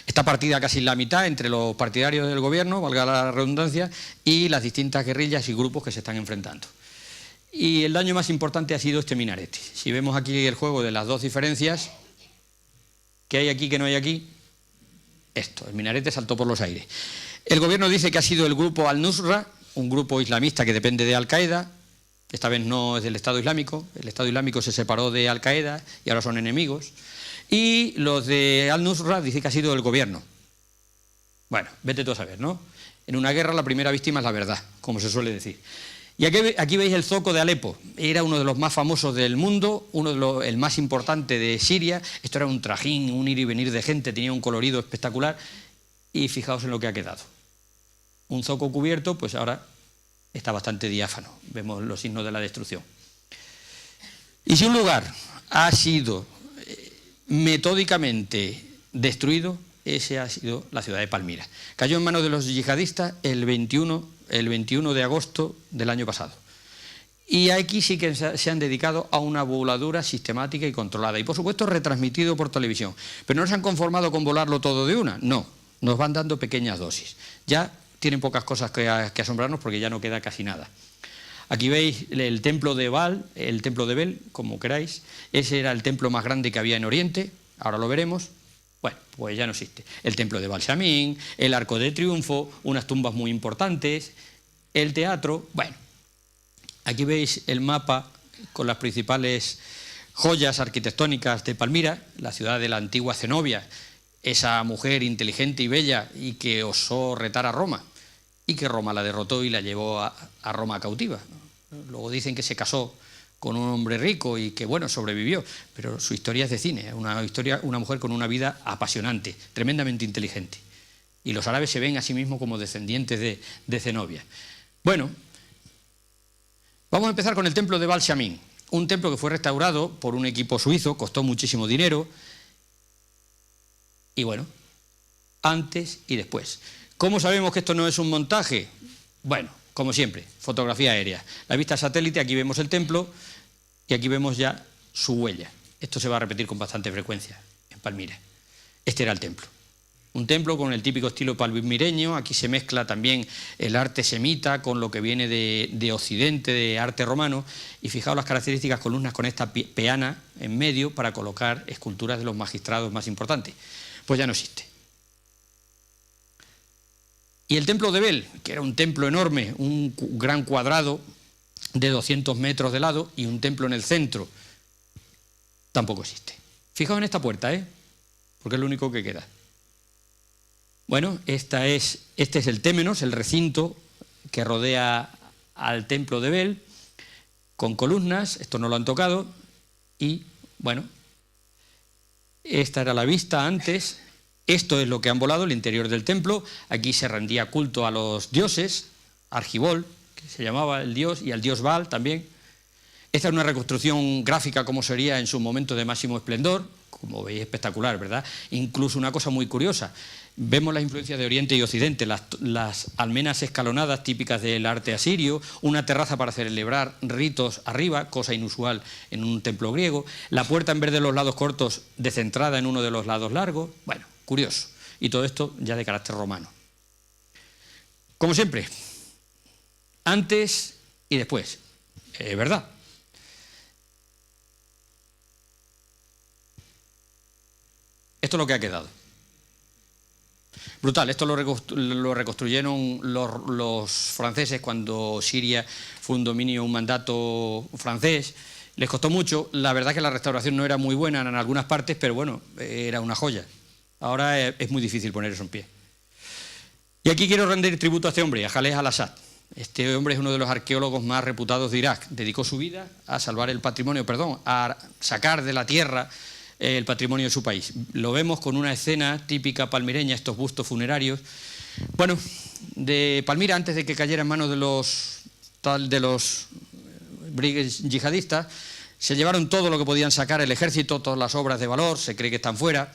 está partida casi en la mitad entre los partidarios del gobierno, valga la redundancia, y las distintas guerrillas y grupos que se están enfrentando. Y el daño más importante ha sido este minarete. Si vemos aquí el juego de las dos diferencias, ¿qué hay aquí que no hay aquí? Esto, el minarete saltó por los aires. El gobierno dice que ha sido el grupo Al-Nusra, un grupo islamista que depende de Al-Qaeda. Esta vez no es del Estado Islámico. El Estado Islámico se separó de Al-Qaeda y ahora son enemigos. Y los de Al-Nusra dicen que ha sido el gobierno. Bueno, vete tú a saber, ¿no? En una guerra la primera víctima es la verdad, como se suele decir. Y aquí veis el zoco de Alepo. Era uno de los más famosos del mundo, el más importante de Siria. Esto era un trajín, un ir y venir de gente, tenía un colorido espectacular. Y fijaos en lo que ha quedado. Un zoco cubierto, pues ahora está bastante diáfano. Vemos los signos de la destrucción. Y si un lugar ha sido metódicamente destruido, ese ha sido la ciudad de Palmira. Cayó en manos de los yihadistas el 21 de agosto del año pasado. Y aquí sí que se han dedicado a una voladura sistemática y controlada. Y por supuesto retransmitido por televisión. Pero no se han conformado con volarlo todo de una. No, nos van dando pequeñas dosis. Ya tienen pocas cosas que asombrarnos porque ya no queda casi nada. Aquí veis el templo de Baal, el templo de Bel, como queráis. Ese era el templo más grande que había en Oriente. Ahora lo veremos. Bueno, pues ya no existe. El templo de Baal Shamín, el Arco de Triunfo, unas tumbas muy importantes, el teatro. Bueno, aquí veis el mapa con las principales joyas arquitectónicas de Palmira, la ciudad de la antigua Zenobia, esa mujer inteligente y bella y que osó retar a Roma y que Roma la derrotó y la llevó a Roma cautiva. Luego dicen que se casó con un hombre rico y que, bueno, sobrevivió, pero su historia es de cine, una mujer con una vida apasionante, tremendamente inteligente. Y los árabes se ven a sí mismos como descendientes de Zenobia. Bueno, vamos a empezar con el templo de Baal Shamín, un templo que fue restaurado por un equipo suizo, costó muchísimo dinero, y bueno, antes y después. ¿Cómo sabemos que esto no es un montaje? Bueno, como siempre, fotografía aérea. La vista satélite, aquí vemos el templo y aquí vemos ya su huella. Esto se va a repetir con bastante frecuencia en Palmira. Este era el templo. Un templo con el típico estilo palmireño. Aquí se mezcla también el arte semita con lo que viene de Occidente, de arte romano. Y fijaos las características columnas con esta peana en medio para colocar esculturas de los magistrados más importantes. Pues ya no existe. Y el templo de Bel, que era un templo enorme, un gran cuadrado de 200 metros de lado y un templo en el centro, tampoco existe. Fijaos en esta puerta, porque es lo único que queda. Bueno, este es el témenos, el recinto que rodea al templo de Bel, con columnas, esto no lo han tocado, y bueno, esta era la vista antes, esto es lo que han volado, el interior del templo, aquí se rendía culto a los dioses, Argibol, que se llamaba el dios, y al dios Baal también. Esta es una reconstrucción gráfica como sería en su momento de máximo esplendor, como veis espectacular, ¿verdad? Incluso una cosa muy curiosa, vemos las influencias de Oriente y Occidente, las almenas escalonadas típicas del arte asirio, una terraza para celebrar ritos arriba, cosa inusual en un templo griego, la puerta en vez de los lados cortos descentrada en uno de los lados largos, bueno, curioso, y todo esto ya de carácter romano. Como siempre, antes y después, ¿verdad? Esto es lo que ha quedado. Brutal, esto lo reconstruyeron los franceses cuando Siria fue un dominio, un mandato francés. Les costó mucho, la verdad que la restauración no era muy buena en algunas partes, pero bueno, era una joya. Ahora es muy difícil poner eso en pie. Y aquí quiero rendir tributo a este hombre, a Jaleh al-Assad. Este hombre es uno de los arqueólogos más reputados de Irak. Dedicó su vida a salvar el patrimonio, a sacar de la tierra el patrimonio de su país. Lo vemos con una escena típica palmireña, estos bustos funerarios. Bueno, de Palmira, antes de que cayera en manos de los brigades yihadistas, se llevaron todo lo que podían sacar el ejército, todas las obras de valor, se cree que están fuera,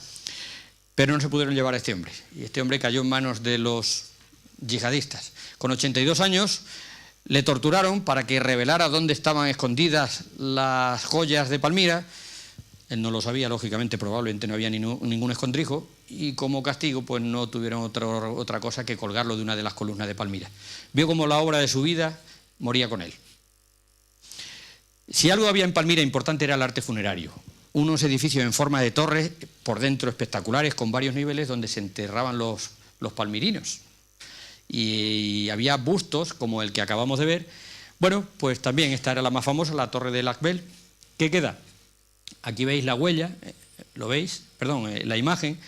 pero no se pudieron llevar a este hombre. Y este hombre cayó en manos de los yihadistas. Con 82 años le torturaron para que revelara dónde estaban escondidas las joyas de Palmira. Él no lo sabía, lógicamente, probablemente no había ningún escondrijo, y como castigo pues no tuvieron otra cosa que colgarlo de una de las columnas de Palmira. Vio como la obra de su vida moría con él. Si algo había en Palmira importante era el arte funerario. Unos edificios en forma de torres, por dentro espectaculares, con varios niveles donde se enterraban los palmirinos. Y había bustos como el que acabamos de ver. Bueno, pues también esta era la más famosa, la torre de Lakbel. ¿Qué queda? Aquí veis la huella, ¿lo veis? Perdón, la imagen,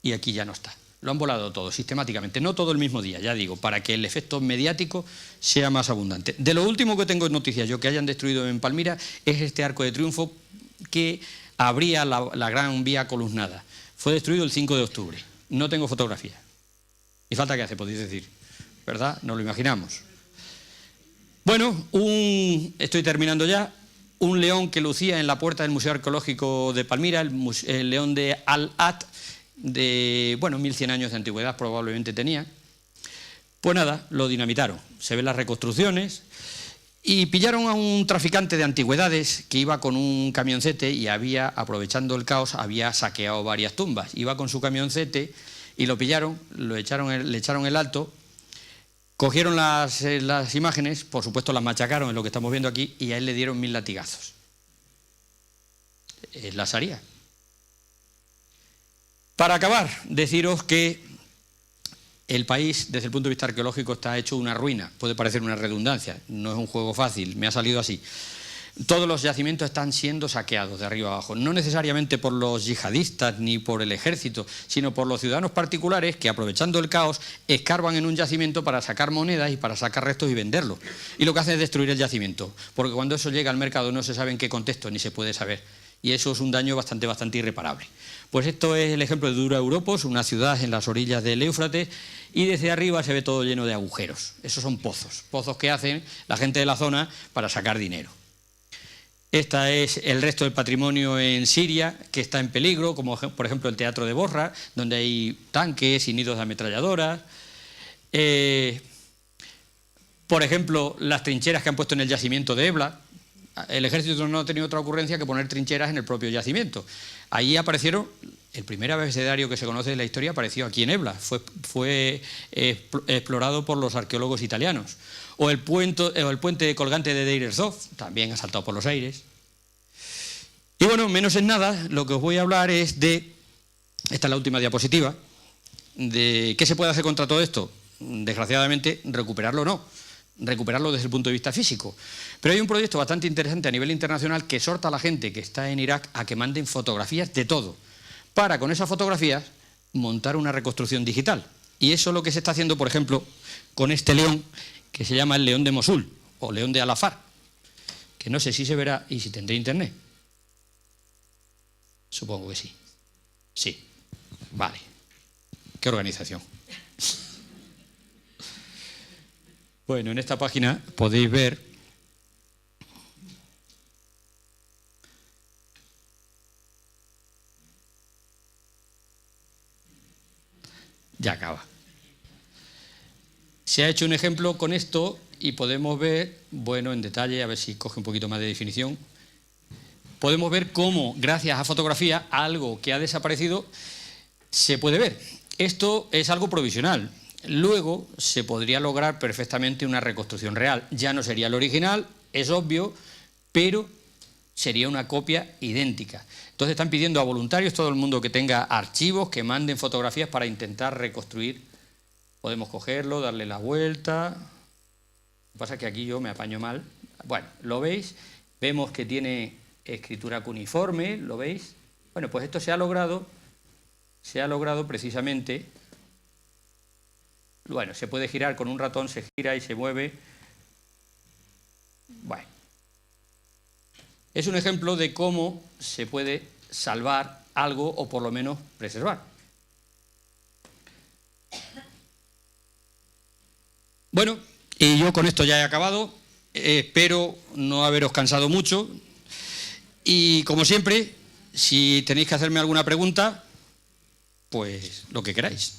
y aquí ya no está. Lo han volado todo, sistemáticamente, no todo el mismo día, ya digo, para que el efecto mediático sea más abundante. De lo último que tengo noticias yo que hayan destruido en Palmira es este arco de triunfo que abría la gran vía columnada. Fue destruido el 5 de octubre. No tengo fotografía. ¿Y falta qué hace, podéis decir? ¿Verdad? Nos lo imaginamos. Bueno, estoy terminando ya. Un león que lucía en la puerta del Museo Arqueológico de Palmira, el león de Al-At, de, 1100 años de antigüedad probablemente tenía. Pues nada, lo dinamitaron. Se ven las reconstrucciones y pillaron a un traficante de antigüedades que iba con un camioncete y aprovechando el caos, había saqueado varias tumbas. Iba con su camioncete y lo pillaron, le echaron el alto. Cogieron las imágenes, por supuesto las machacaron, en lo que estamos viendo aquí, y a él le dieron 1000 latigazos. Las haría. Para acabar, deciros que el país, desde el punto de vista arqueológico, está hecho una ruina. Puede parecer una redundancia, no es un juego fácil, me ha salido así. Todos los yacimientos están siendo saqueados de arriba abajo, no necesariamente por los yihadistas ni por el ejército, sino por los ciudadanos particulares que, aprovechando el caos, escarban en un yacimiento para sacar monedas y para sacar restos y venderlos. Y lo que hacen es destruir el yacimiento, porque cuando eso llega al mercado no se sabe en qué contexto ni se puede saber. Y eso es un daño bastante irreparable. Pues esto es el ejemplo de Dura Europos, una ciudad en las orillas del Éufrates, y desde arriba se ve todo lleno de agujeros. Esos son pozos que hacen la gente de la zona para sacar dinero. Este es el resto del patrimonio en Siria, que está en peligro, como por ejemplo el Teatro de Borra, donde hay tanques y nidos de ametralladoras. Por ejemplo, las trincheras que han puesto en el yacimiento de Ebla. El ejército no ha tenido otra ocurrencia que poner trincheras en el propio yacimiento. Ahí aparecieron, el primer abecedario que se conoce de la historia apareció aquí en Ebla, fue explorado por los arqueólogos italianos. O el puente colgante de Deir ez-Zor, también asaltado por los aires. Y bueno, menos en nada, lo que os voy a hablar es de, esta es la última diapositiva, de qué se puede hacer contra todo esto. Desgraciadamente, recuperarlo no. Recuperarlo desde el punto de vista físico. Pero hay un proyecto bastante interesante a nivel internacional que exhorta a la gente que está en Irak a que manden fotografías de todo, para con esas fotografías montar una reconstrucción digital. Y eso es lo que se está haciendo, por ejemplo, con este león que se llama el león de Mosul o león de Al-Afar, que no sé si se verá y si tendré internet. Supongo que sí. Sí. Vale. ¿Qué organización? Bueno, en esta página podéis ver ya acaba. Se ha hecho un ejemplo con esto y podemos ver, bueno, en detalle, a ver si coge un poquito más de definición, podemos ver cómo, gracias a fotografía, algo que ha desaparecido se puede ver. Esto es algo provisional. Luego se podría lograr perfectamente una reconstrucción real. Ya no sería el original, es obvio, pero sería una copia idéntica. Entonces están pidiendo a voluntarios, todo el mundo que tenga archivos, que manden fotografías para intentar reconstruir. Podemos cogerlo, darle la vuelta. Lo que pasa es que aquí yo me apaño mal. Bueno, ¿lo veis? Vemos que tiene escritura cuneiforme, ¿lo veis? Bueno, pues esto se ha logrado precisamente. Bueno, se puede girar con un ratón, se gira y se mueve. Bueno. Es un ejemplo de cómo se puede salvar algo o por lo menos preservar. Bueno, y yo con esto ya he acabado. Espero no haberos cansado mucho. Y como siempre, si tenéis que hacerme alguna pregunta, pues lo que queráis.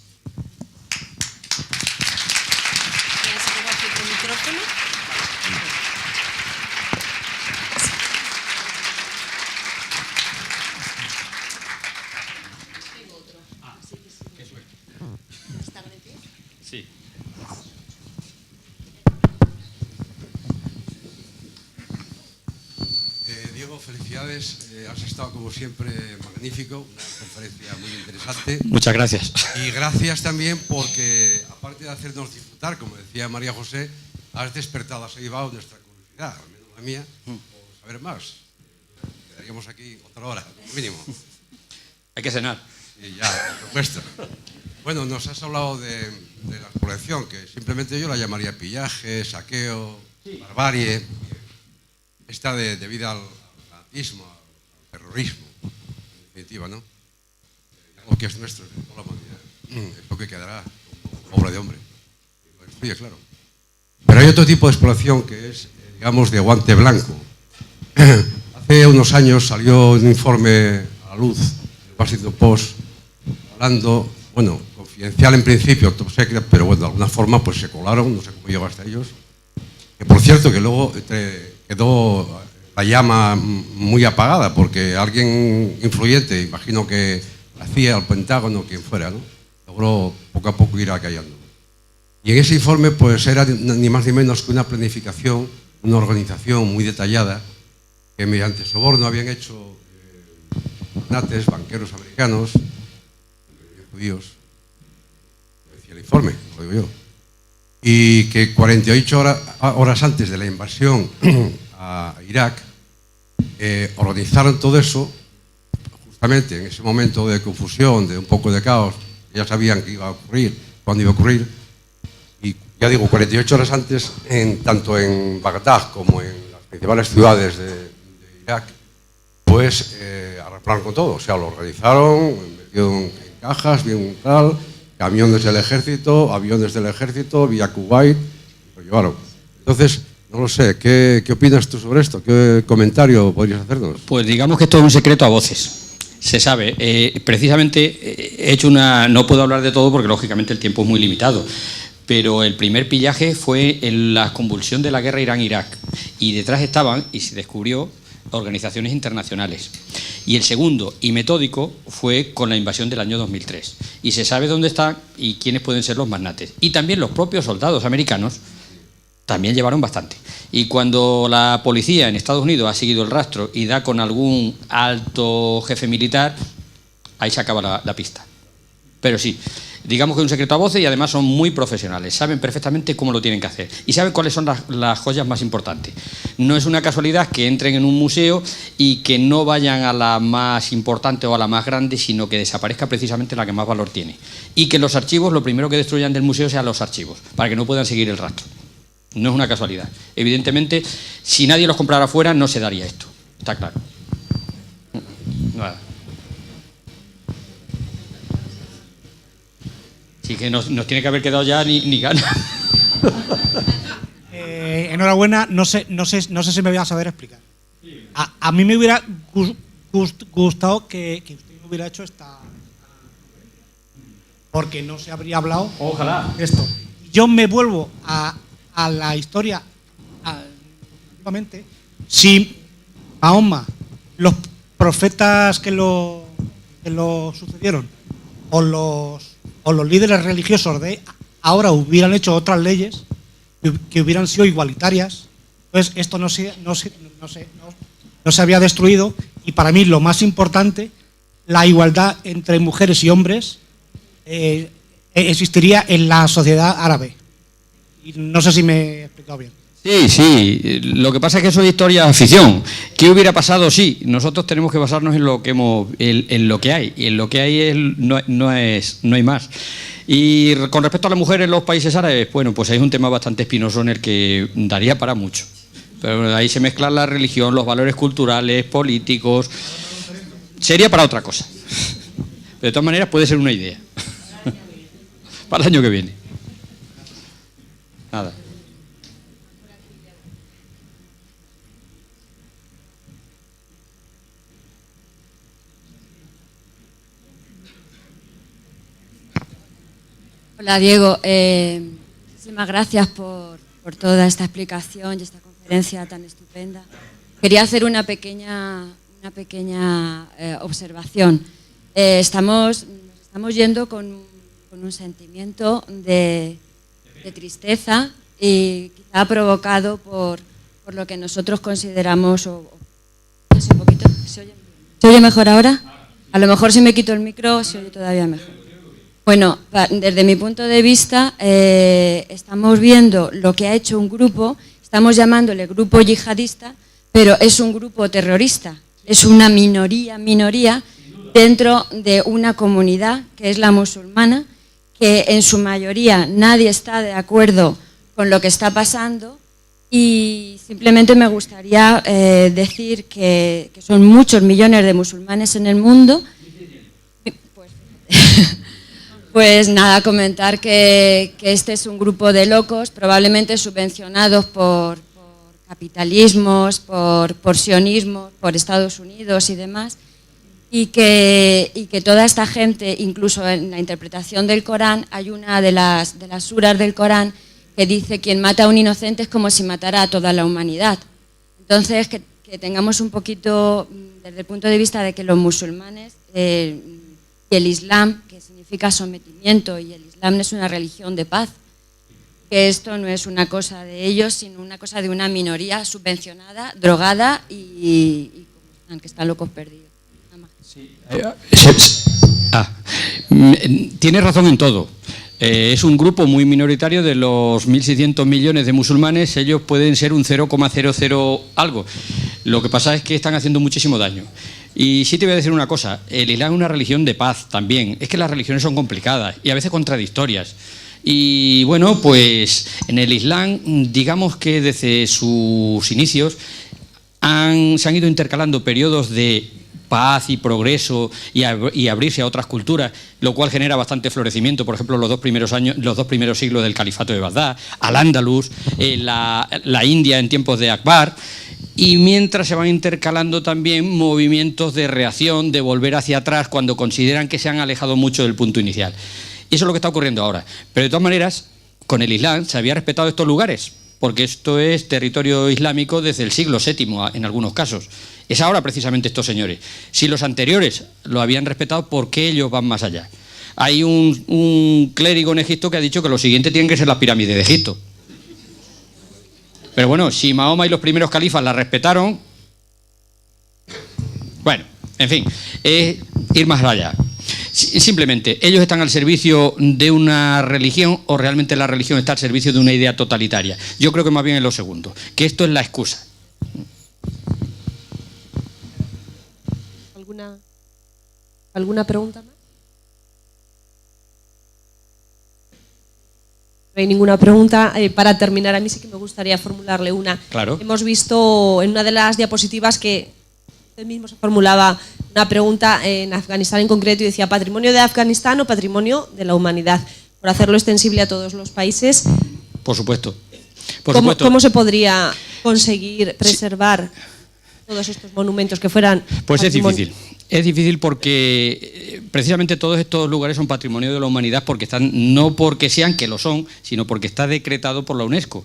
Sí. Diego, felicidades. Has estado como siempre magnífico, una conferencia muy interesante. Muchas gracias. Y gracias también porque, aparte de hacernos disfrutar, como decía María José, has despertado, has avivado nuestra curiosidad, al menos la mía, por saber más. Quedaríamos aquí otra hora, como mínimo. Hay que cenar. Y ya, por supuesto. Bueno, nos has hablado de la colección, que simplemente yo la llamaría pillaje, saqueo, barbarie. Esta debida al fanatismo, al terrorismo, en definitiva, ¿no? Algo que es nuestro, de toda la humanidad. Es lo que quedará como obra de hombre. Lo destruye, claro. Pero hay otro tipo de exploración que es, digamos, de guante blanco. Hace unos años salió un informe a la luz del Washington Post hablando, bueno, confidencial en principio, top secret, pero bueno, de alguna forma pues se colaron, no sé cómo llegó hasta ellos. Que por cierto que luego quedó la llama muy apagada porque alguien influyente, imagino que hacía al Pentágono, quien fuera, ¿no? Logró poco a poco ir acallando. Y en ese informe pues era ni más ni menos que una planificación, una organización muy detallada que mediante soborno habían hecho magnates, banqueros americanos, judíos, decía el informe, lo digo yo, y que 48 horas antes de la invasión a Irak organizaron todo eso justamente en ese momento de confusión, de un poco de caos. Ya sabían que iba a ocurrir, cuándo iba a ocurrir, y ya digo, 48 horas antes, tanto en Bagdad como en las principales ciudades de Irak, pues arreglaron con todo, o sea, lo organizaron, metieron en cajas, bien tal, camiones del ejército, aviones del ejército, vía Kuwait, lo llevaron. Entonces, no lo sé, ¿qué opinas tú sobre esto? ¿Qué comentario podrías hacernos? Pues digamos que esto es un secreto a voces. Se sabe. Precisamente he hecho no puedo hablar de todo porque lógicamente el tiempo es muy limitado, pero el primer pillaje fue en la convulsión de la guerra Irán-Irak y detrás estaban, y se descubrió, organizaciones internacionales. Y el segundo y metódico fue con la invasión del año 2003. Y se sabe dónde están y quiénes pueden ser los magnates. Y también los propios soldados americanos también llevaron bastante. Y cuando la policía en Estados Unidos ha seguido el rastro y da con algún alto jefe militar, ahí se acaba la pista. Pero sí, digamos que es un secreto a voces y además son muy profesionales, saben perfectamente cómo lo tienen que hacer y saben cuáles son las joyas más importantes. No es una casualidad que entren en un museo y que no vayan a la más importante o a la más grande, sino que desaparezca precisamente la que más valor tiene. Y que los archivos, lo primero que destruyan del museo sean los archivos, para que no puedan seguir el rastro. No es una casualidad. Evidentemente, si nadie los comprara fuera, no se daría esto. Está claro. Nada. Sí que nos tiene que haber quedado ya ni ganas. Enhorabuena, no sé si me voy a saber explicar. A mí me hubiera gustado que usted no hubiera hecho esta... Porque no se habría hablado... Ojalá. Esto. Yo me vuelvo a la historia... Si Mahoma, los profetas que lo sucedieron, o los líderes religiosos de ahora hubieran hecho otras leyes que hubieran sido igualitarias, pues esto no se había destruido. Y para mí lo más importante, la igualdad entre mujeres y hombres existiría en la sociedad árabe. Y no sé si me he explicado bien. Sí, lo que pasa es que eso es historia ficción. ¿Qué hubiera pasado? Sí, nosotros tenemos que basarnos en lo que en lo que hay, y en lo que hay no hay más. Y con respecto a la mujer en los países árabes, bueno, pues es un tema bastante espinoso en el que daría para mucho. Pero ahí se mezclan la religión, los valores culturales, políticos. Sería para otra cosa. Pero de todas maneras puede ser una idea. Para el año que viene. Nada. Hola Diego, muchísimas gracias por toda esta explicación y esta conferencia tan estupenda. Quería hacer una pequeña observación. Estamos yendo con un sentimiento de tristeza y quizá provocado por lo que nosotros consideramos... un poquito, ¿se oye mejor ahora? A lo mejor si me quito el micro se oye todavía mejor. Bueno, desde mi punto de vista, estamos viendo lo que ha hecho un grupo, estamos llamándole grupo yihadista, pero es un grupo terrorista, es una minoría dentro de una comunidad que es la musulmana, que en su mayoría nadie está de acuerdo con lo que está pasando, y simplemente me gustaría decir que son muchos millones de musulmanes en el mundo. Pues nada, comentar que este es un grupo de locos, probablemente subvencionados por capitalismos, por sionismo, por Estados Unidos y demás, y que toda esta gente, incluso en la interpretación del Corán, hay una de las suras del Corán que dice: quien mata a un inocente es como si matara a toda la humanidad. Entonces, que tengamos un poquito, desde el punto de vista de que los musulmanes y el Islam, que significa sometimiento, y el Islam es una religión de paz, que esto no es una cosa de ellos, sino una cosa de una minoría subvencionada, drogada y que están locos perdidos. Nada más. Tienes razón en todo. Es un grupo muy minoritario. De los 1.600 millones de musulmanes, ellos pueden ser un 0,00 algo. Lo que pasa es que están haciendo muchísimo daño. Y sí te voy a decir una cosa, el Islam es una religión de paz también. Es que las religiones son complicadas y a veces contradictorias. Y bueno, pues en el Islam, digamos que desde sus inicios se han ido intercalando periodos de paz y progreso y abrirse a otras culturas, lo cual genera bastante florecimiento. Por ejemplo, los dos primeros siglos del califato de Bagdad, Al-Ándalus, la India en tiempos de Akbar. Y mientras se van intercalando también movimientos de reacción, de volver hacia atrás cuando consideran que se han alejado mucho del punto inicial. Y eso es lo que está ocurriendo ahora. Pero de todas maneras, con el Islam se había respetado estos lugares, porque esto es territorio islámico desde el siglo VII en algunos casos. Es ahora precisamente estos señores. Si los anteriores lo habían respetado, ¿por qué ellos van más allá? Hay un clérigo en Egipto que ha dicho que lo siguiente tienen que ser las pirámides de Egipto. Pero bueno, si Mahoma y los primeros califas la respetaron, bueno, en fin, ir más allá. Simplemente, ¿ellos están al servicio de una religión o realmente la religión está al servicio de una idea totalitaria? Yo creo que más bien es lo segundo, que esto es la excusa. ¿Alguna pregunta más? No hay ninguna pregunta. Para terminar, a mí sí que me gustaría formularle una. Claro. Hemos visto en una de las diapositivas que usted mismo se formulaba una pregunta en Afganistán en concreto y decía patrimonio de Afganistán o patrimonio de la humanidad, por hacerlo extensible a todos los países. Por supuesto. ¿Cómo se podría conseguir preservar todos estos monumentos que fueran Pues patrimonio? es difícil. Es difícil porque precisamente todos estos lugares son patrimonio de la humanidad porque están, no porque sean, que lo son, sino porque está decretado por la UNESCO.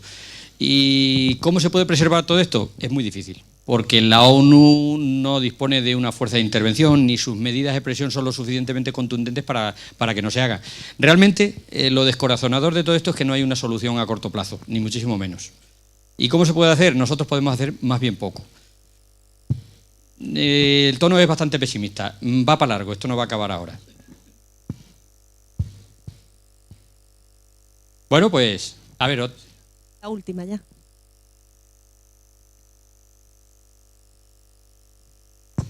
¿Y cómo se puede preservar todo esto? Es muy difícil, porque la ONU no dispone de una fuerza de intervención ni sus medidas de presión son lo suficientemente contundentes para que no se haga. Realmente, lo descorazonador de todo esto es que no hay una solución a corto plazo, ni muchísimo menos. ¿Y cómo se puede hacer? Nosotros podemos hacer más bien poco. El tono es bastante pesimista. Va para largo, esto no va a acabar ahora. Bueno, pues, a ver... La última ya.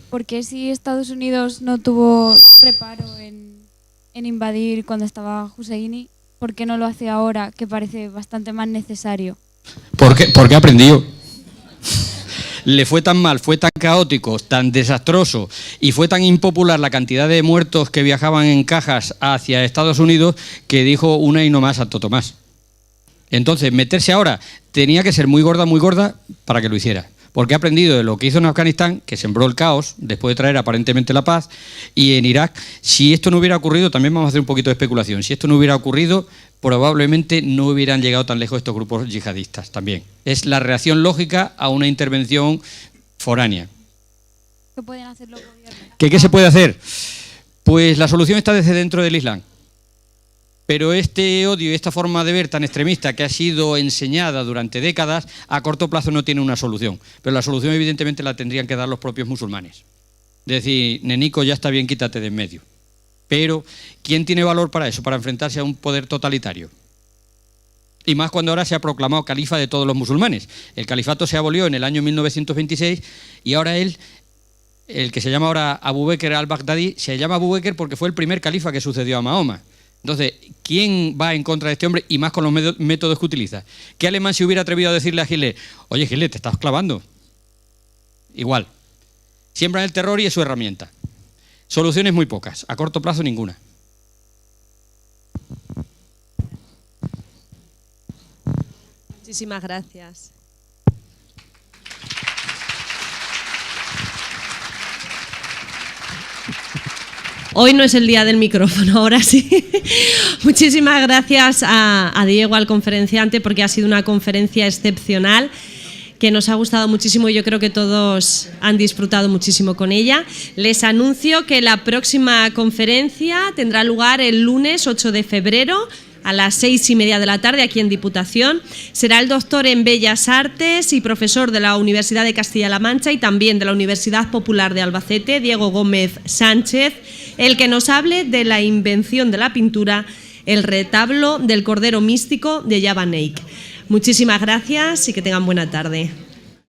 ¿Por qué si Estados Unidos no tuvo reparo en invadir cuando estaba Husseini, por qué no lo hace ahora, que parece bastante más necesario? Porque aprendió. Le fue tan mal, fue tan caótico, tan desastroso y fue tan impopular la cantidad de muertos que viajaban en cajas hacia Estados Unidos que dijo una y no más Santo Tomás. Entonces, meterse ahora tenía que ser muy gorda para que lo hiciera. Porque ha aprendido de lo que hizo en Afganistán, que sembró el caos, después de traer aparentemente la paz, y en Irak, si esto no hubiera ocurrido, también vamos a hacer un poquito de especulación, si esto no hubiera ocurrido, probablemente no hubieran llegado tan lejos estos grupos yihadistas también. Es la reacción lógica a una intervención foránea. ¿Qué pueden hacer los gobiernos? ¿Qué se puede hacer? Pues la solución está desde dentro del Islam. Pero este odio y esta forma de ver tan extremista que ha sido enseñada durante décadas, a corto plazo no tiene una solución. Pero la solución evidentemente la tendrían que dar los propios musulmanes. Es decir, nenico, ya está bien, quítate de en medio. Pero, ¿quién tiene valor para eso, para enfrentarse a un poder totalitario? Y más cuando ahora se ha proclamado califa de todos los musulmanes. El califato se abolió en el año 1926 y ahora el que se llama ahora Abu Bakr al-Baghdadi, se llama Abu Bakr porque fue el primer califa que sucedió a Mahoma. Entonces, ¿quién va en contra de este hombre y más con los métodos que utiliza? ¿Qué alemán se hubiera atrevido a decirle a Hitler, oye Hitler, te estás clavando? Igual. Siembran el terror y es su herramienta. Soluciones muy pocas, a corto plazo ninguna. Muchísimas gracias. Hoy no es el día del micrófono, ahora sí. Muchísimas gracias a Diego, al conferenciante, porque ha sido una conferencia excepcional que nos ha gustado muchísimo y yo creo que todos han disfrutado muchísimo con ella. Les anuncio que la próxima conferencia tendrá lugar el lunes 8 de febrero a las 6:30 de la tarde aquí en Diputación. Será el doctor en Bellas Artes y profesor de la Universidad de Castilla-La Mancha y también de la Universidad Popular de Albacete, Diego Gómez Sánchez, el que nos hable de la invención de la pintura, el retablo del Cordero Místico de Java Neik. Muchísimas gracias y que tengan buena tarde.